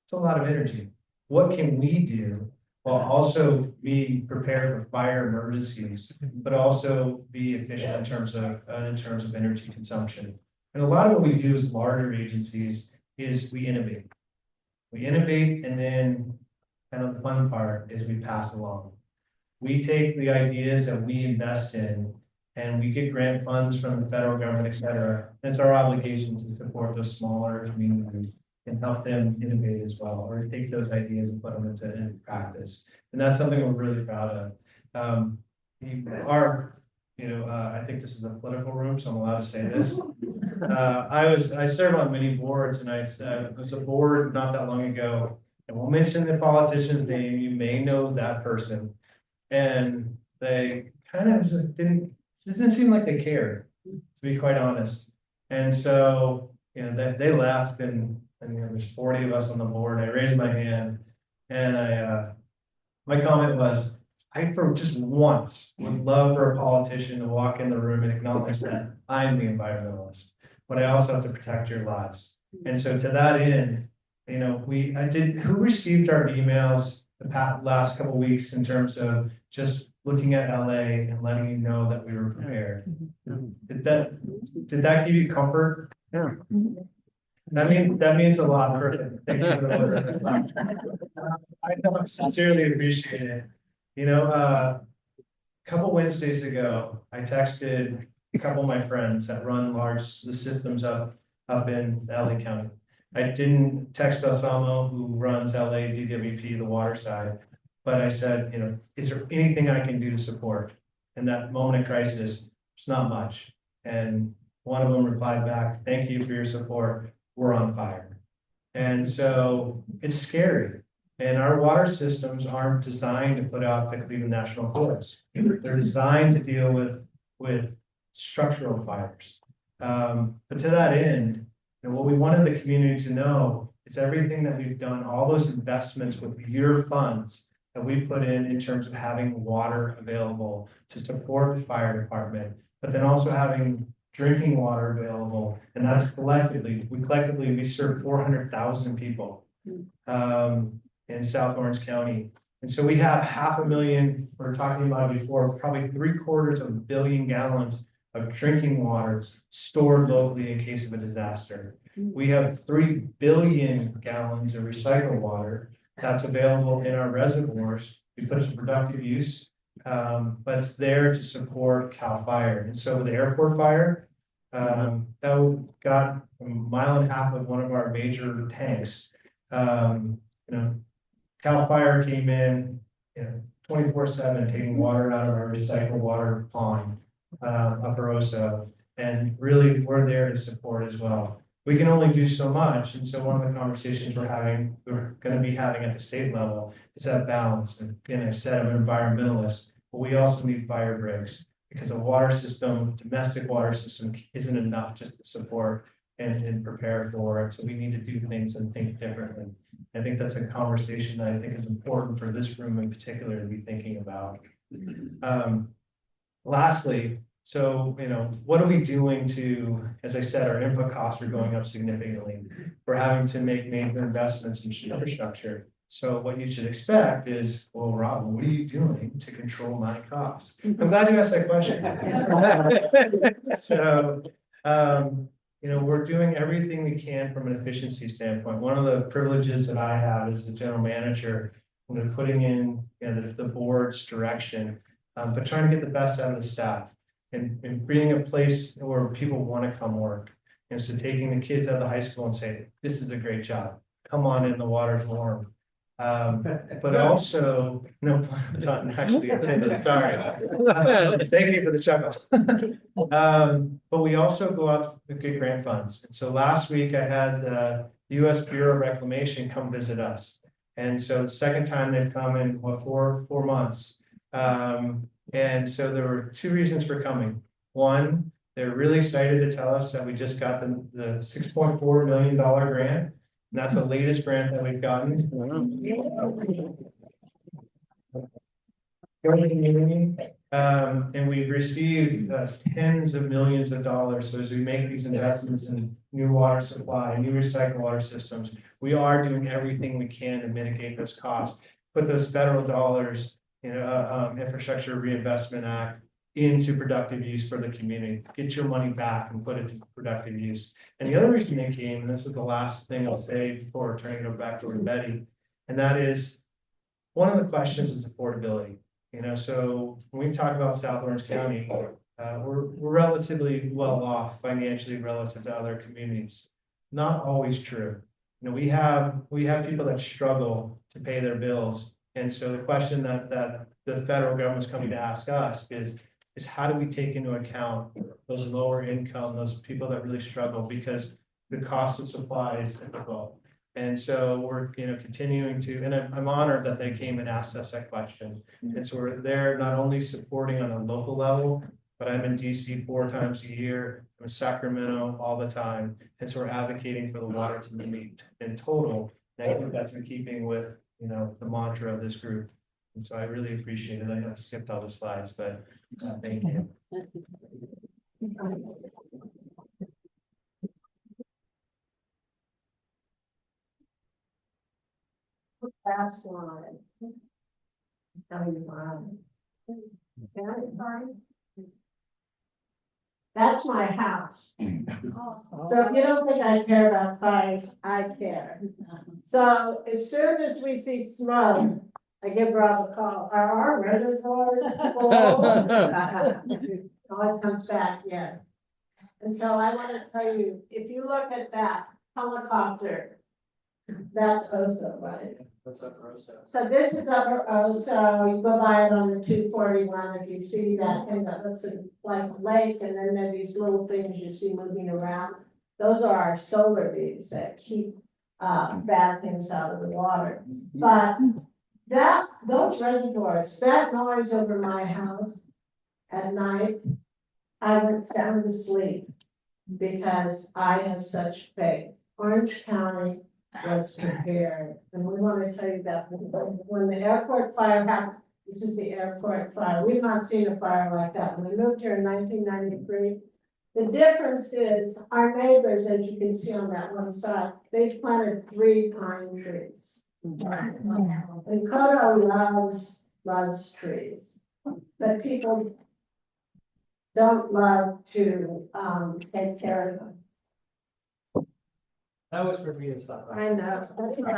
It's a lot of energy. What can we do while also be prepared for fire emergencies, but also be efficient in terms of energy consumption? And a lot of what we do as larger agencies is we innovate. We innovate, and then kind of the fun part is we pass along. We take the ideas that we invest in and we get grant funds from the federal government, et cetera. And it's our obligation to support those smaller communities and help them innovate as well, or take those ideas and put them into practice. And that's something we're really proud of. I think this is a political room, so I'm allowed to say this. I serve on many boards, and I was a board not that long ago, and we'll mention the politician's name. You may know that person. And they kind of just didn't seem like they cared, to be quite honest. And so, you know, they left, and you know, there's 40 of us on the board. I raised my hand, and my comment was, I for just once would love for a politician to walk in the room and acknowledge that I'm the environmentalist, but I also have to protect your lives. And so to that end, you know, who received our emails the last couple of weeks in terms of just looking at LA and letting you know that we were prepared? Did that give you comfort? Yeah. That means a lot. Thank you for that. I sincerely appreciate it. You know, a couple Wednesdays ago, I texted a couple of my friends that run the systems up in LA County. I didn't text Osamo, who runs LA DWP, the water side, but I said, you know, is there anything I can do to support? In that moment of crisis, it's not much. And one of them replied back, thank you for your support. We're on fire. And so it's scary. And our water systems aren't designed to put out the Cleveland National Forest. They're designed to deal with structural fires. But to that end, and what we wanted the community to know is everything that we've done, all those investments with your funds that we put in terms of having water available to support the fire department, but then also having drinking water available. And that's we serve 400,000 people in South Orange County. And so we have 500,000, we're talking about before, probably 750 million gallons of drinking water stored locally in case of a disaster. We have 3 billion gallons of recycled water that's available in our reservoirs. We put it to productive use, but it's there to support CAL FIRE. And so with the airport fire, that got 1.5 miles of one of our major tanks. You know, CAL FIRE came in, you know, 24/7, taking water out of our recycled water pond, Upper Oso, and really we're there to support as well. We can only do so much, and so one of the conversations we're going to be having at the state level is that balance. And again, I've said I'm an environmentalist, but we also need fire breaks because a water system, domestic water system, isn't enough just to support and prepare for it. So we need to do things and think differently. I think that's a conversation that I think is important for this room in particular to be thinking about. Lastly, so, you know, what are we doing to, as I said, our input costs are going up significantly. We're having to make major investments in infrastructure. So what you should expect is, well, Rob, what are you doing to control my costs? I'm glad you asked that question. So, you know, we're doing everything we can from an efficiency standpoint. One of the privileges that I have as the general manager, you know, putting in, you know, the board's direction, but trying to get the best out of the staff and being a place where people want to come work. And so taking the kids out of the high school and saying, this is a great job. Come on in, the water's warm. But also, no, it's not actually intended, sorry. Thank you for the chuckle. But we also go out to get grant funds. And so last week I had the US Bureau of Reclamation come visit us. And so the second time they've come in, what, four months. And so there were two reasons for coming. One, they're really excited to tell us that we just got the $6.4 million grant. And that's the latest grant that we've gotten. And we've received tens of millions of dollars. So as we make these investments in new water supply, new recycled water systems, we are doing everything we can to mitigate those costs. Put those federal dollars, Infrastructure Reinvestment Act, into productive use for the community. Get your money back and put it to productive use. And the other reason they came, and this is the last thing I'll say before turning it back over to Betty, and that is one of the questions is affordability. So when we talk about South Orange County, we're relatively well off financially relative to other communities. Not always true. We have people that struggle to pay their bills. And so the question that the federal government's coming to ask us is how do we take into account those lower income, those people that really struggle, because the cost of supply is difficult. And so we're continuing to, and I'm honored that they came and asked us that question. And so we're there not only supporting on a local level, but I'm in DC 4 times a year. I'm in Sacramento all the time. And so we're advocating for the water community in total. And I think that's in keeping with the mantra of this group. And so I really appreciate it. I know I skipped all the slides, but thank you. Fast line. That's my house. So if you don't think I care about fires, I care. So as soon as we see smoke, I give Rob a call. Are our reservoirs full? Always comes back, yes. And so I want to tell you, if you look at that helicopter, that's Oso, right? What's up, Rosa? So this is Upper Oso. You go by it on the 241. If you see that thing that looks like a lake, and then there are these little things you see moving around. Those are our solar beads that keep bad things out of the water. But those reservoirs, that noise over my house at night, I went sound asleep because I have such faith. Orange County was prepared, and we want to tell you that when the airport fire happened, this is the airport fire. We've not seen a fire like that. When we moved here in 1993, the difference is our neighbors, as you can see on that one side, they planted 3 pine trees. And Koto loves trees, but people don't love to take care of them. That was for me to stop. I know. That's I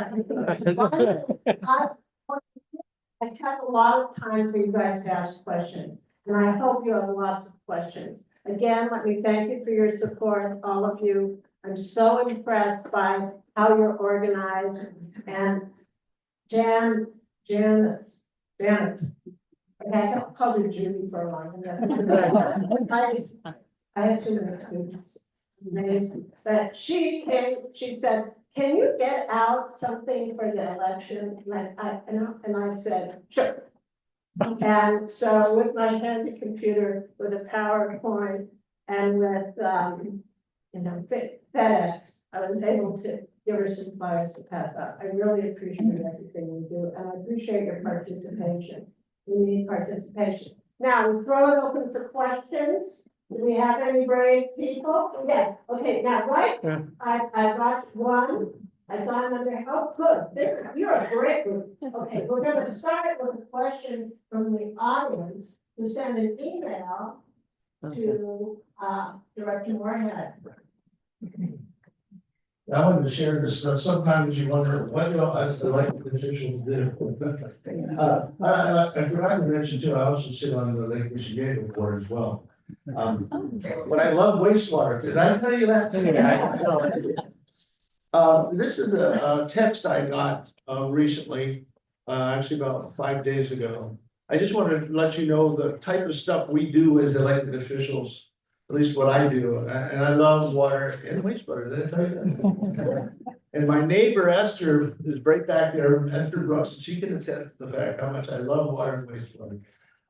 have a lot of time for you guys to ask questions, and I hope you have lots of questions. Again, let me thank you for your support, all of you. I'm so impressed by how you're organized, and Janet. I called her Judy for a long time. I had too many students. Amazing. But she came, she said, can you get out something for the election? And I said, sure. And so with my handy computer, with a PowerPoint, and with, FedEx, I was able to give her some flyers to pass out. I really appreciate everything you do, and I appreciate your participation. We need participation. Now, we throw it open for questions. Do we have any brave people? Yes. Okay, now, right? Yeah. I got one. I saw another. Oh, good. You're a great group. Okay, we're going to start with a question from the audience who sent an email to Director Moorhead. I wanted to share this. Sometimes you wonder what us elected officials do. I forgot to mention too, I also sit on the Lake Michigan board as well. But I love wastewater. Did I tell you that? This is a text I got recently, actually about 5 days ago. I just wanted to let you know the type of stuff we do as elected officials, at least what I do, and I love water and wastewater. Did I tell you that? And my neighbor Esther is right back there, Esther Brooks, and she can attest to the fact how much I love water and wastewater.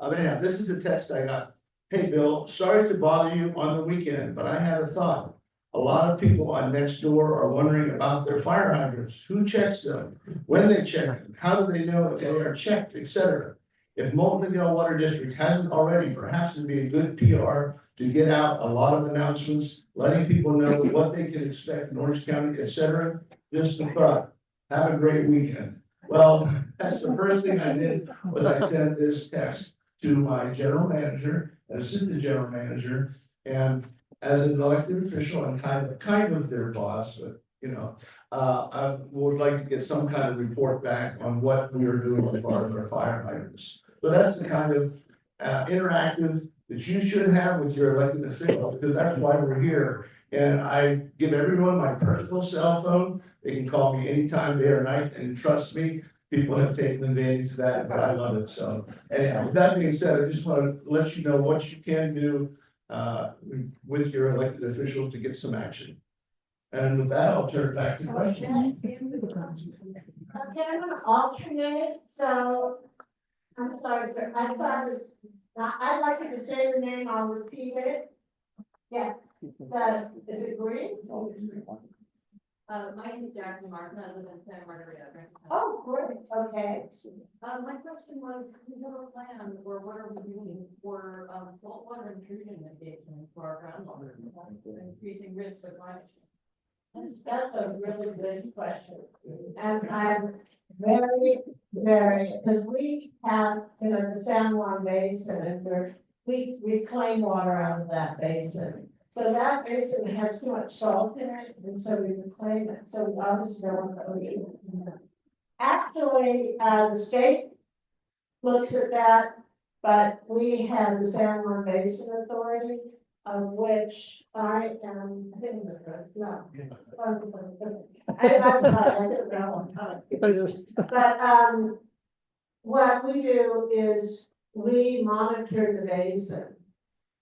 Anyhow, this is a text I got. Hey, Bill, sorry to bother you on the weekend, but I had a thought. A lot of people on Nextdoor are wondering about their fire hydrants. Who checks them? When they check them? How do they know if they are checked, etc.? If Molten Miguel Water District hasn't already, perhaps it'd be a good PR to get out a lot of announcements, letting people know what they can expect in Orange County, etc. Just a thought. Have a great weekend. Well, that's the first thing I did was I sent this text to my general manager and assistant general manager, and as an elected official and kind of their boss, but I would like to get some kind of report back on what we are doing as far as our fire hydrants. So that's the kind of interactive that you should have with your elected officials, because that's why we're here. And I give everyone my personal cell phone. They can call me anytime, day or night, and trust me, people have taken advantage of that, but I love it. So, and with that being said, I just want to let you know what you can do with your elected official to get some action. And with that, I'll turn it back to questions. Okay, I'm gonna alternate, so, I'm sorry, sir, I saw this, I'd like you to say your name, I'll repeat it. Yeah, is it green? My name is Jackie Martin, I live in Santa Margarita. Oh, great, okay. My question was, do we have a plan, or what are we doing for, saltwater intrusion mitigation for our groundwater? Increasing risk of climate change. That's a really good question. And I'm very, because we have, the San Juan Basin, and we reclaim water out of that basin. So that basin has too much salt in it, and so we reclaim it, so we obviously don't want the ocean. Actually, the state looks at that, but we have the San Juan Basin Authority, of which I am, I think the first, no. I'm sorry, I didn't know. But, what we do is we monitor the basin.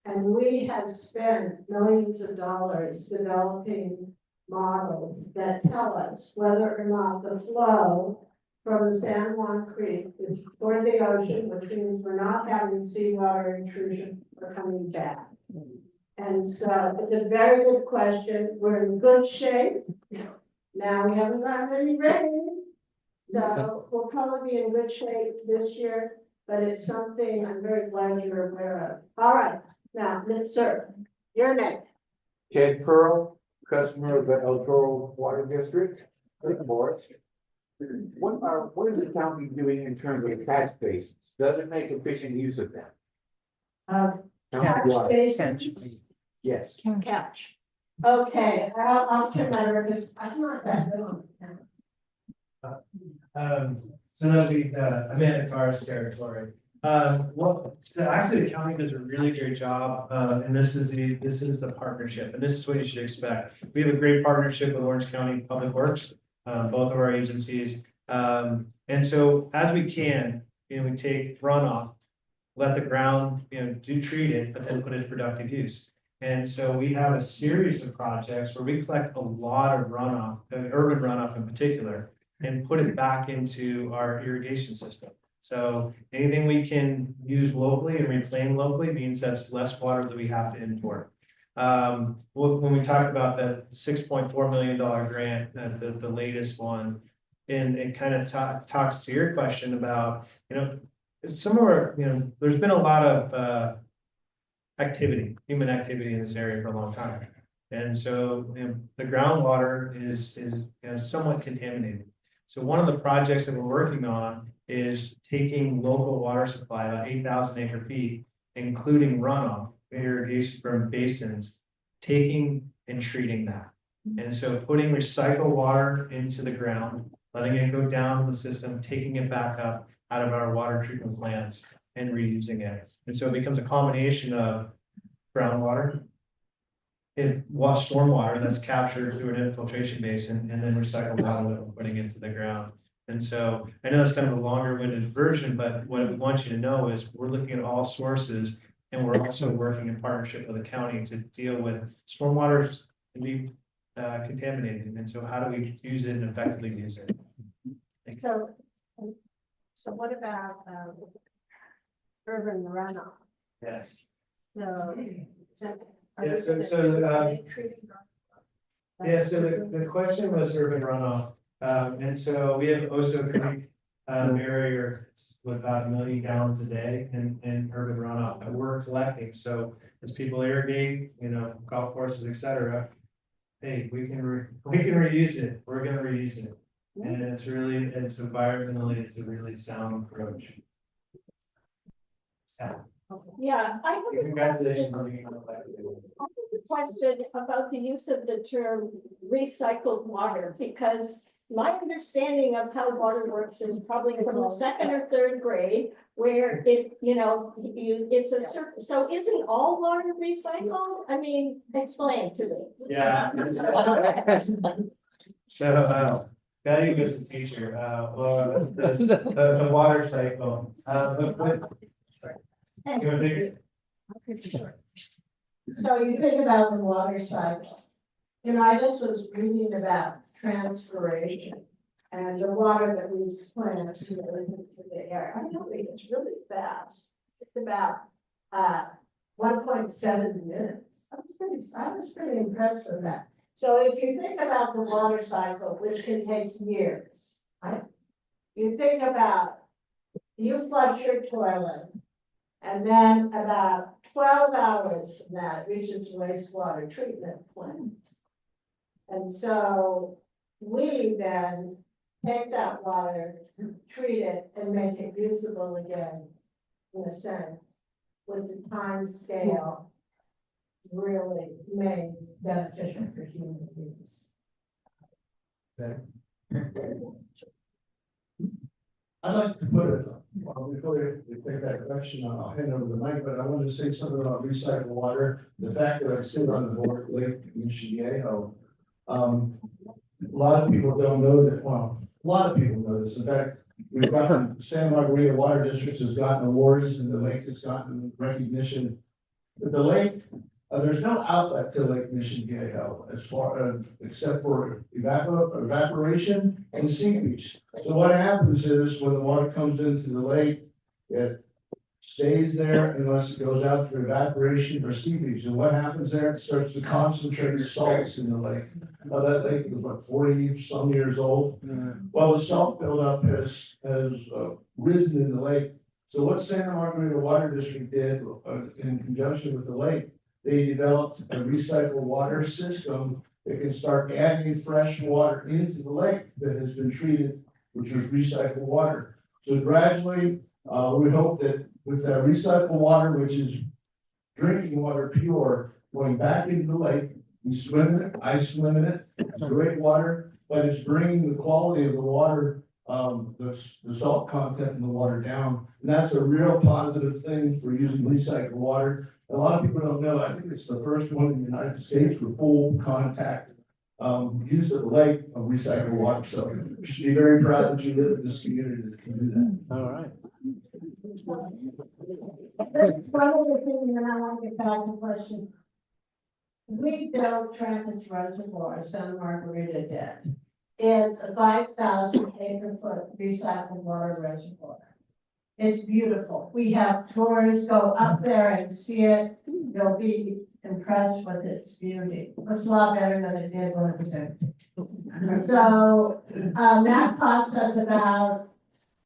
And we have spent millions of dollars developing models that tell us whether or not the flow from the San Juan Creek is toward the ocean, which means we're not having seawater intrusion or coming back. And so it's a very good question. We're in good shape. Now we haven't gotten any rain. So we'll probably be in good shape this year, but it's something I'm very glad you're aware of. All right. Now, sir, your name. Ted Pearl, customer of the El Toro Water District, Lake Forest. What is the county doing in terms of catch basins? Does it make efficient use of them? Catch basins. Yes. Catch. Okay, I'll turn that over because I'm not that good on it. So that'll be Amanda Carr's territory. So actually the county does a really great job, and this is the partnership, and this is what you should expect. We have a great partnership with Orange County Public Works, both of our agencies. And so as we can, we take runoff, let the ground, do treat it, but then put it to productive use. And so we have a series of projects where we collect a lot of runoff, urban runoff in particular, and put it back into our irrigation system. So anything we can use locally and reclaim locally means that's less water that we have to import. When we talked about that $6.4 million grant, the latest one, and it kind of talks to your question about, some of our, there's been a lot of human activity in this area for a long time. And so the groundwater is somewhat contaminated. So one of the projects that we're working on is taking local water supply, about 8,000 acre feet, including runoff, irrigation from basins, taking and treating that. And so putting recycled water into the ground, letting it go down the system, taking it back up out of our water treatment plants and reusing it. And so it becomes a combination of groundwater stormwater that's captured through an infiltration basin and then recycled out of it and putting into the ground. And so I know that's kind of a longer winded version, but what we want you to know is we're looking at all sources. And we're also working in partnership with the county to deal with stormwater can be contaminated. And so how do we use it and effectively use it? Thank you. So what about, urban runoff? Yes. So. Yeah, so the question was urban runoff. And so we have Oso Creek barrier with about 1 million gallons a day in urban runoff that we're collecting. So as people irrigate, golf courses, et cetera, hey, we can reuse it. We're going to reuse it. And it's environmentally, it's a really sound approach. Yeah, I have a Congratulations. question about the use of the term recycled water, because my understanding of how water works is probably from the second or third grade, where it's a certain, so isn't all water recycled? I mean, explain to me. Yeah. So, Betty was a teacher, the water cycle. So you think about the water cycle. I just was reading about transpiration and the water that we plant goes into the air. I don't think it's really fast. It's about 1.7 minutes. I was pretty impressed with that. So if you think about the water cycle, which can take years, right? You think about you flush your toilet, and then about 12 hours from that it reaches wastewater treatment plant. And so we then take that water, treat it, and make it usable again, in a sense, with the time scale really made beneficial for human use. I'd like to put it, before we take that question, I'll hand over the mic, but I wanted to say something about recycled water. The fact that I sit on the board at Lake Michigan, a lot of people don't know that, well, a lot of people know this. In fact, we've gotten, Santa Margarita Water District has gotten awards and the lake has gotten recognition. But the lake, there's no outlet to Lake Michigan as far except for evaporation and seepage. So what happens is when the water comes into the lake, it stays there unless it goes out for evaporation or seepage. And what happens there? It starts to concentrate salts in the lake. That lake is about 40 some years old. Well, the salt buildup has risen in the lake. So what Santa Margarita Water District did in conjunction with the lake, they developed a recycled water system that can start adding fresh water into the lake that has been treated, which is recycled water. So gradually, we hope that with that recycled water, which is drinking water pure, going back into the lake, we swim in it, I swim in it, it's great water, but it's bringing the quality of the water, the salt content in the water down. And that's a real positive thing for using recycled water. A lot of people don't know, I think it's the first one in the United States for full contact use of the lake of recycled water. So you should be very proud that you live in this community that can do that. All right. One other thing, and then I want to get back to the question. We built Trappist Reservoir, Santa Margarita did. It's a 5,000 acre foot recycled water reservoir. It's beautiful. We have tours, go up there and see it. You'll be impressed with its beauty. It's a lot better than it did when it was empty. So that cost us about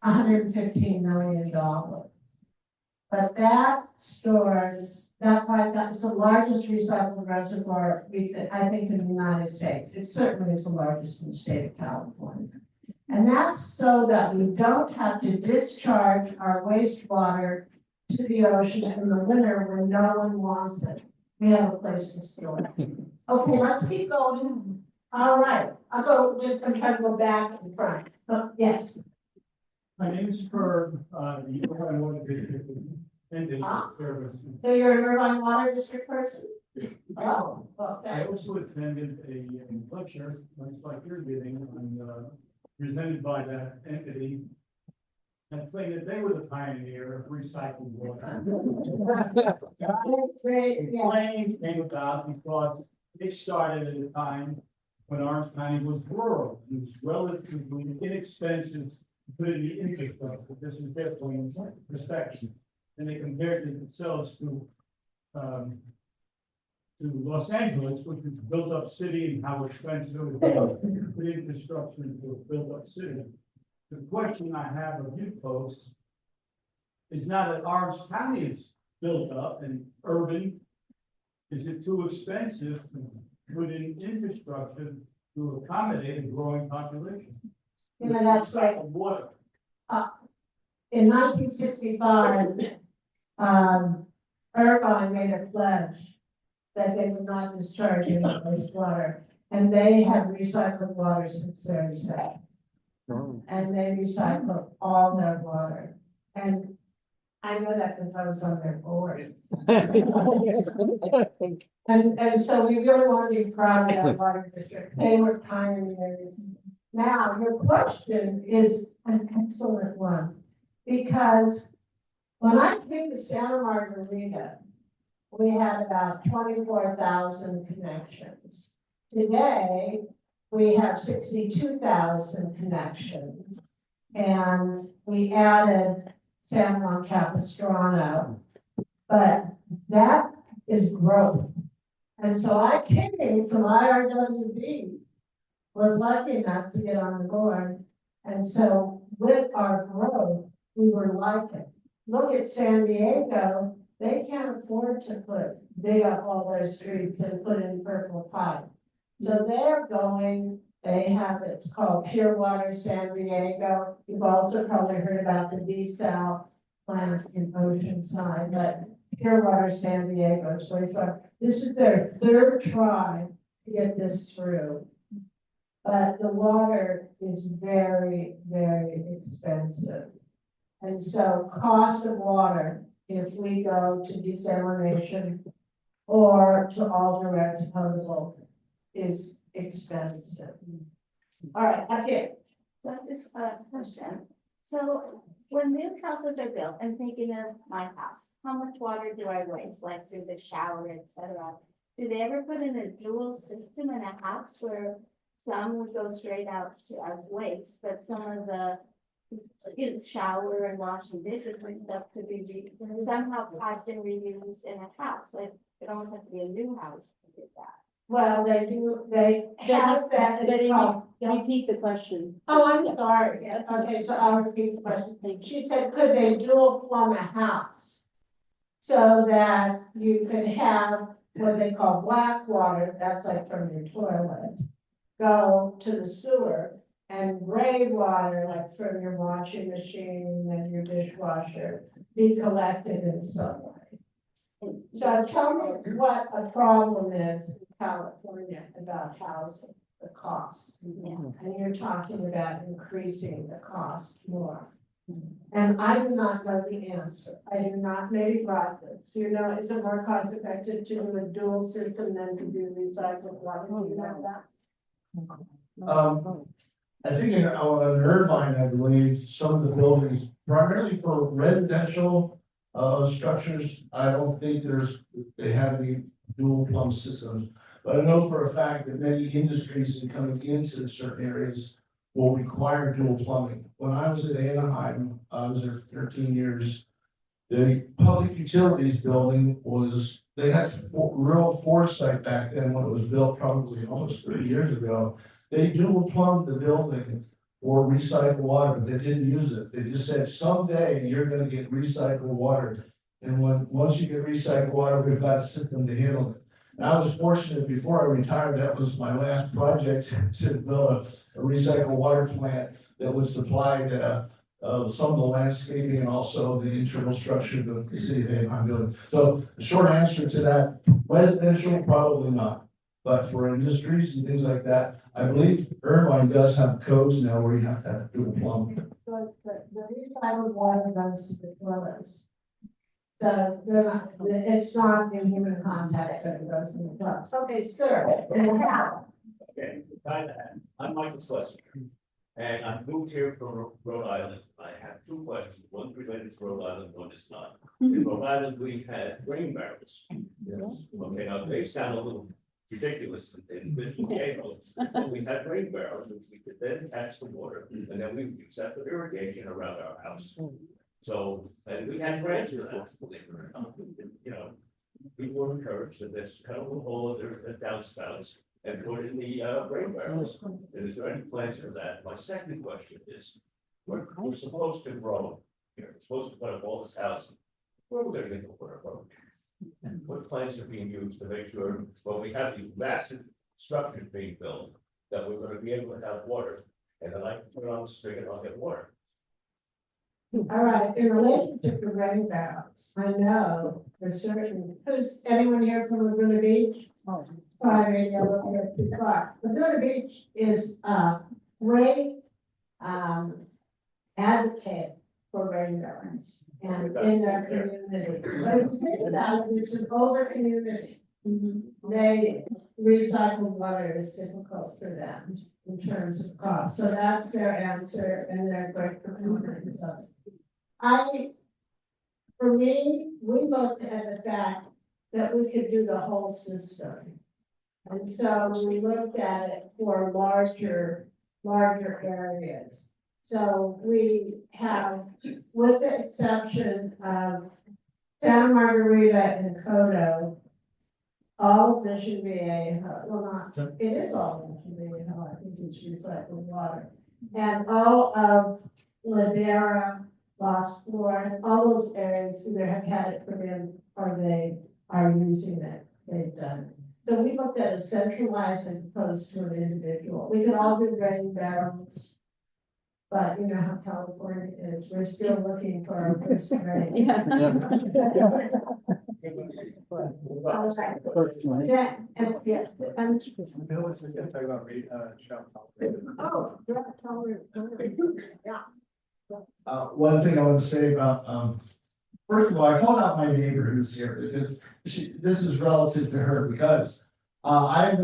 $115 million. But that stores, that 5,000 is the largest recycled reservoir, I think, in the United States. It certainly is the largest in the state of California. And that's so that we don't have to discharge our wastewater to the ocean in the winter when no one wants it. We have a place to store it. Okay, let's keep going. All right, I'm trying to go back and front. Yes. My name is Herb, the Irvine Water District Service. So you're an Irvine Water District person? Oh, I okay. also attended a lecture, much like you're giving, on, presented by that entity. And claimed that they were the pioneer of recycled water. Great, yeah. Claim came about because they started at a time when Orange County was rural. It was relatively inexpensive to put in the infrastructure. This is definitely in perspective. And they compared themselves to Los Angeles, which is a built-up city, and how expensive it would be to put infrastructure into a built-up city. The question I have of you folks is now that Orange County is built up and urban, is it too expensive to put in infrastructure to accommodate a growing population? You know, that's right. Water. In 1965, Irvine made a pledge that they would not discharge any wastewater, and they have recycled water since their inception. And they recycle all their water. And I know that because I was on their board. And so we really want to be proud of that water district. They were pioneers. Now, your question is an excellent one, because when I came to Santa Margarita, we had about 24,000 connections. Today, we have 62,000 connections, and we added San Juan Capistrano, but that is growth. And so I came from IRWD, was lucky enough to get on the board, and so with our growth, we were like it. Look at San Diego, they can't afford to dig up all their streets and put in purple pipe. So they're going, they have, it's called Pure Water San Diego. You've also probably heard about the desal plants in Oceanside, but Pure Water San Diego is wastewater. This is their third try to get this through. But the water is very, very expensive. And so cost of water, if we go to desalination or to all direct potable, is expensive. All right, okay. So just a question. So when new houses are built, I'm thinking of my house, how much water do I waste, like through the shower, etc.? Do they ever put in a dual system in a house where some would go straight out to our waste, but some of the shower and washing dishes and stuff could be somehow piped and reused in a house? Like it almost has to be a new house to do that. Well, they do, they have that. It's called- Repeat the question. Oh, I'm sorry. Yeah, okay, so I'll repeat the question. She said, could they dual plumb a house? So that you could have what they call black water, that's like from your toilet, go to the sewer, and gray water, like from your washing machine and your dishwasher, be collected in some way. So tell me what a problem is in California about housing, the cost. And you're talking about increasing the cost more. And I do not know the answer. I do not, maybe Roberts, do you know, is it more cost effective to do a dual system than to do recycled water? Do you know that? I think in Irvine, I believe, some of the buildings, primarily for residential structures, I don't think they have any dual plumb systems. But I know for a fact that many industries coming into certain areas will require dual plumbing. When I was at Anaheim, I was there 13 years. The public utilities building they had real foresight back then when it was built, probably almost 30 years ago. They dual plumbed the building for recycled water. They didn't use it. They just said, someday you're gonna get recycled water. And once you get recycled water, we've got a system to handle it. And I was fortunate, before I retired, that was my last project, to build a recycled water plant that would supply some of the landscaping and also the internal structure of the city of Anaheim building. So the short answer to that, residential, probably not. But for industries and things like that, I believe Irvine does have codes now where you have to have dual plumbing. The recycled water goes to the toilets. So they're not, it's not in human contact that it goes in the trucks. Okay, sir, and how? Okay, I'm Michael Schlesinger, and I moved here from Rhode Island. I have two questions, one related to Rhode Island, one is not. In Rhode Island, we had grain barrels. Yes. Okay, now they sound a little ridiculous in visual neighborhoods, but we had grain barrels, which we could then catch the water, and then we use that for irrigation around our house. So, and we had grants for that, believe it or not, you know, people were encouraged that there's kind of a hole, there's downspouts, and put in the grain barrels. And is there any plans for that? My second question is, we're supposed to grow, you know, we're supposed to put up all this housing. Where are we gonna get the water from? And what plans are being used to make sure, when we have these massive structures being built, that we're gonna be able to have water, and then I can turn on the spigot and I'll get water. All right, in relation to the rain barrels, I know for certain, who's anyone here from Laguna Beach? Oh. Sorry, yeah, we're here too far. Laguna Beach is great advocate for rain barrels and in their community. But if you think about it, it's an older community. They recycled water is difficult for them in terms of cost. So that's their answer, and they're great proponents of it. For me, we looked at the fact that we could do the whole system. And so we looked at it for larger areas. So we have, with the exception of Santa Margarita and Codo, all of Mission VA, well, not, it is all Mission VA, I think it's recycled water. And all of Ladera, Lost Florida, all those areas either have had it put in or they are using it, they've done it. So we looked at a centralized as opposed to an individual. We could all do rain barrels. But you know how California is, we're still looking for our first rain. Yeah, and yeah, and. Bill was just gonna talk about shower Oh, yeah. One thing I want to say about, first of all, I called out my neighbor who's here because this is relative to her because I've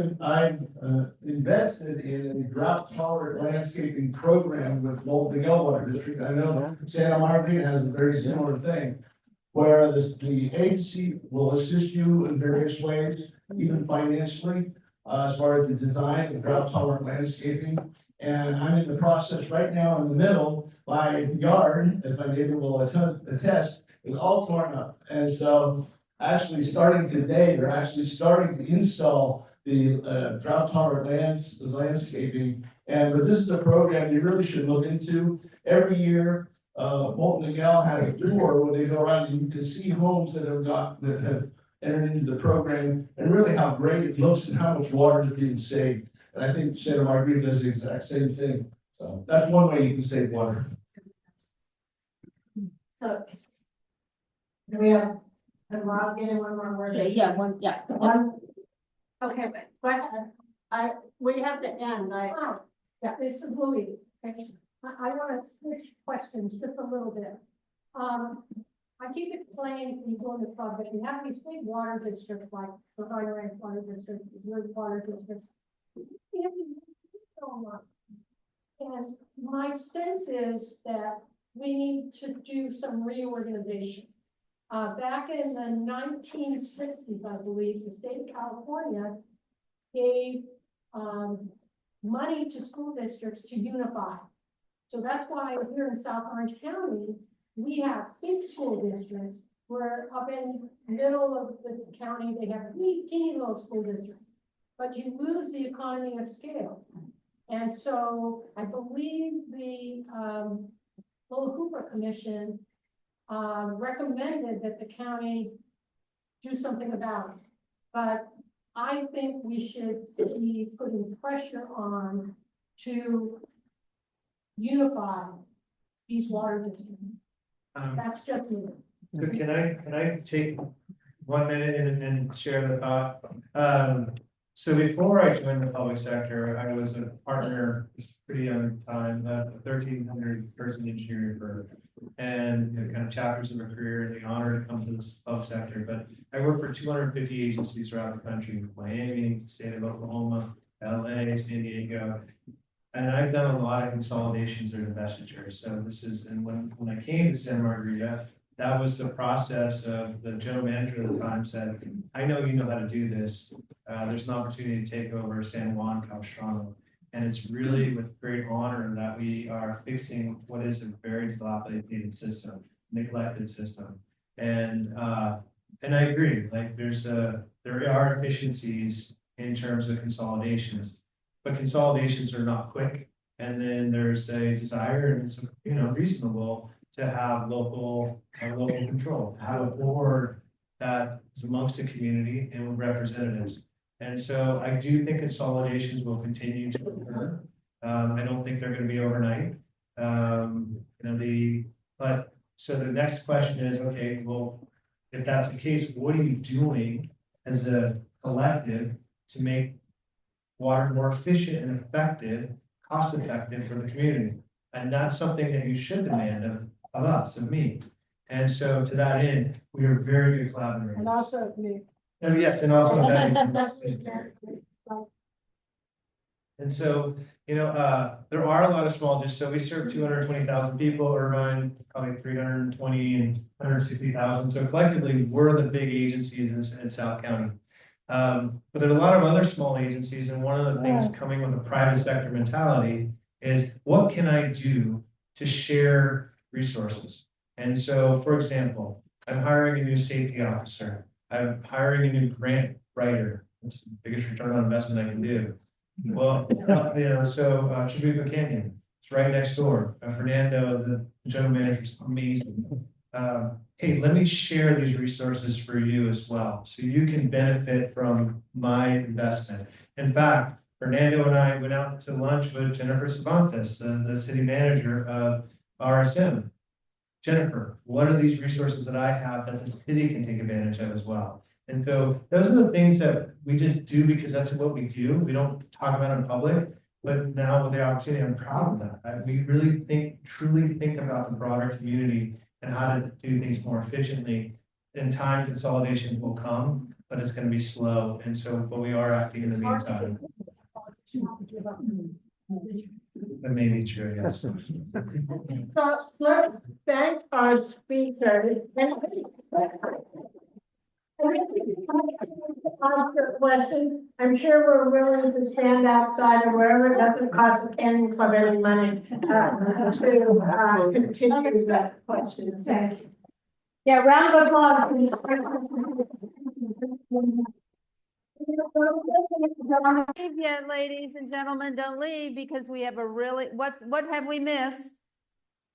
invested in a drought tolerant landscaping program with Bolton Miguel Water District. I know Santa Margarita has a very similar thing where the agency will assist you in various ways, even financially, as far as the design of drought tolerant landscaping. And I'm in the process right now in the middle. My yard, as my neighbor will attest, is all torn up. And so actually starting today, they're actually starting to install the drought tolerant landscaping. But this is a program you really should look into. Every year, Bolton Miguel has a tour where they go around and you can see homes that have entered into the program and really how great it looks and how much water is being saved. And I think Santa Margarita does the exact same thing. So that's one way you can save water. So, do we have, and Rob getting one more word? Yeah. One, okay, but we have to end, Yeah, this is Louise. Okay. I want to switch questions just a little bit. I keep explaining to people in the club that we have these big water districts like the Higher Rank Water District, the Wood Water District. We have these so much. And my sense is that we need to do some reorganization. Back in the 1960s, I believe, the state of California gave money to school districts to unify. So that's why here in South Orange County, we have 6 school districts, where up in the middle of the county, they have teeny little school districts. But you lose the economy of scale. And so I believe the Little Hooper Commission recommended that the county do something about it. But I think we should be putting pressure on to unify these water districts. That's just me. So can I take 1 minute and share the thought? So before I joined the public sector, I was a partner, pretty young at the time, a 1,300 person engineering firm, and kind of chapters of a career and the honor to come to this public sector, but I work for 250 agencies throughout the country, Miami, state of Oklahoma, LA, San Diego. And I've done a lot of consolidations or divestitures. So this is, and when I came to Santa Margarita, that was the process of the general manager at the time said, I know you know how to do this. There's an opportunity to take over San Juan Capistrano. And it's really with great honor that we are fixing what is a very dilapidated system, neglected system. And I agree, like there are efficiencies in terms of consolidations, but consolidations are not quick. And then there's a desire, and it's reasonable to have local control, to have a board that is amongst the community and with representatives. And so I do think consolidations will continue to occur. I don't think they're going to be overnight. But so the next question is, okay, well, if that's the case, what are you doing as a collective to make water more efficient and effective, cost effective for the community? And that's something that you should demand of us, of me. And so to that end, we are very good collaborators. And also me. Oh, yes, and also that. And so, there are a lot of small, just so we serve 220,000 people, Irvine, probably 320 and 160,000. So collectively, we're the big agencies in South County. But there are a lot of other small agencies, and one of the things coming with a private sector mentality is what can I do to share resources? And so, for example, I'm hiring a new safety officer. I'm hiring a new grant writer. That's the biggest return on investment I can do. Well, so Chabuco Canyon, it's right next door. Fernando, the general manager, is amazing. Hey, let me share these resources for you as well, so you can benefit from my investment. In fact, Fernando and I went out to lunch with Jennifer Cervantes, the city manager of RSM. Jennifer, what are these resources that I have that the city can take advantage of as well? And so those are the things that we just do because that's what we do. We don't talk about it in public, but now with the opportunity, I'm proud of that. We really truly think about the broader community and how to do things more efficiently. In time, consolidation will come, but it's going to be slow. And so, but we are acting in the meantime. That may be true, yes. So let's thank our speakers. Ask a question. I'm sure we're willing to stand outside or wherever. It doesn't cost the Canyon Club any money to continue that question. Thank you. Yeah, round of applause. Don't leave yet, ladies and gentlemen, don't leave because we have a really, what have we missed?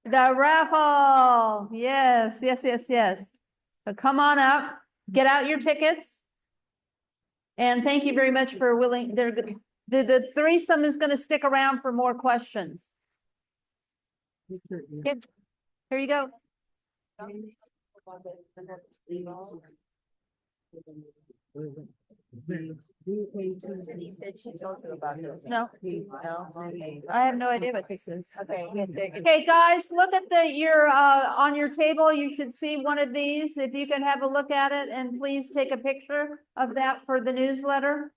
The raffle. Yes. So come on up, get out your tickets. And thank you very much for the threesome is going to stick around for more questions. Yep. Here you go. Cindy said she told you about this. No. I have no idea what this is. Okay. Okay, guys, look at your on your table. You should see one of these. If you can have a look at it, and please take a picture of that for the newsletter.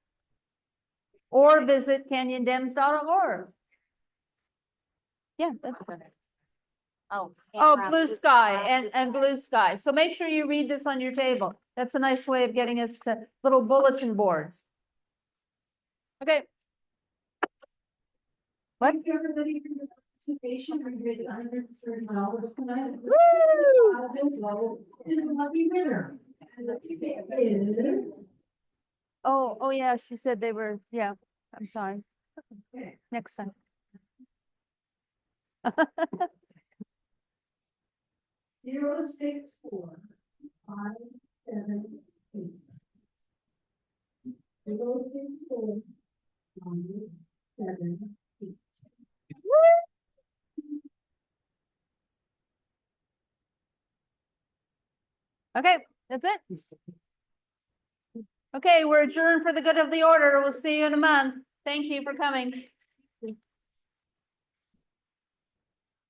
Or visit canyondems.org. Yeah, that's it. Oh, blue sky and blue sky. So make sure you read this on your table. That's a nice way of getting us to little bulletin boards. Okay. What? Thank you, everybody, for your participation. We made $130 tonight. Woo! Is a lucky winner. And the ticket is. Oh yeah, she said they were, yeah, I'm sorry. Next time. 064 578. 064 578. Okay, that's it. Okay, we're adjourned for the good of the order. We'll see you in a month. Thank you for coming.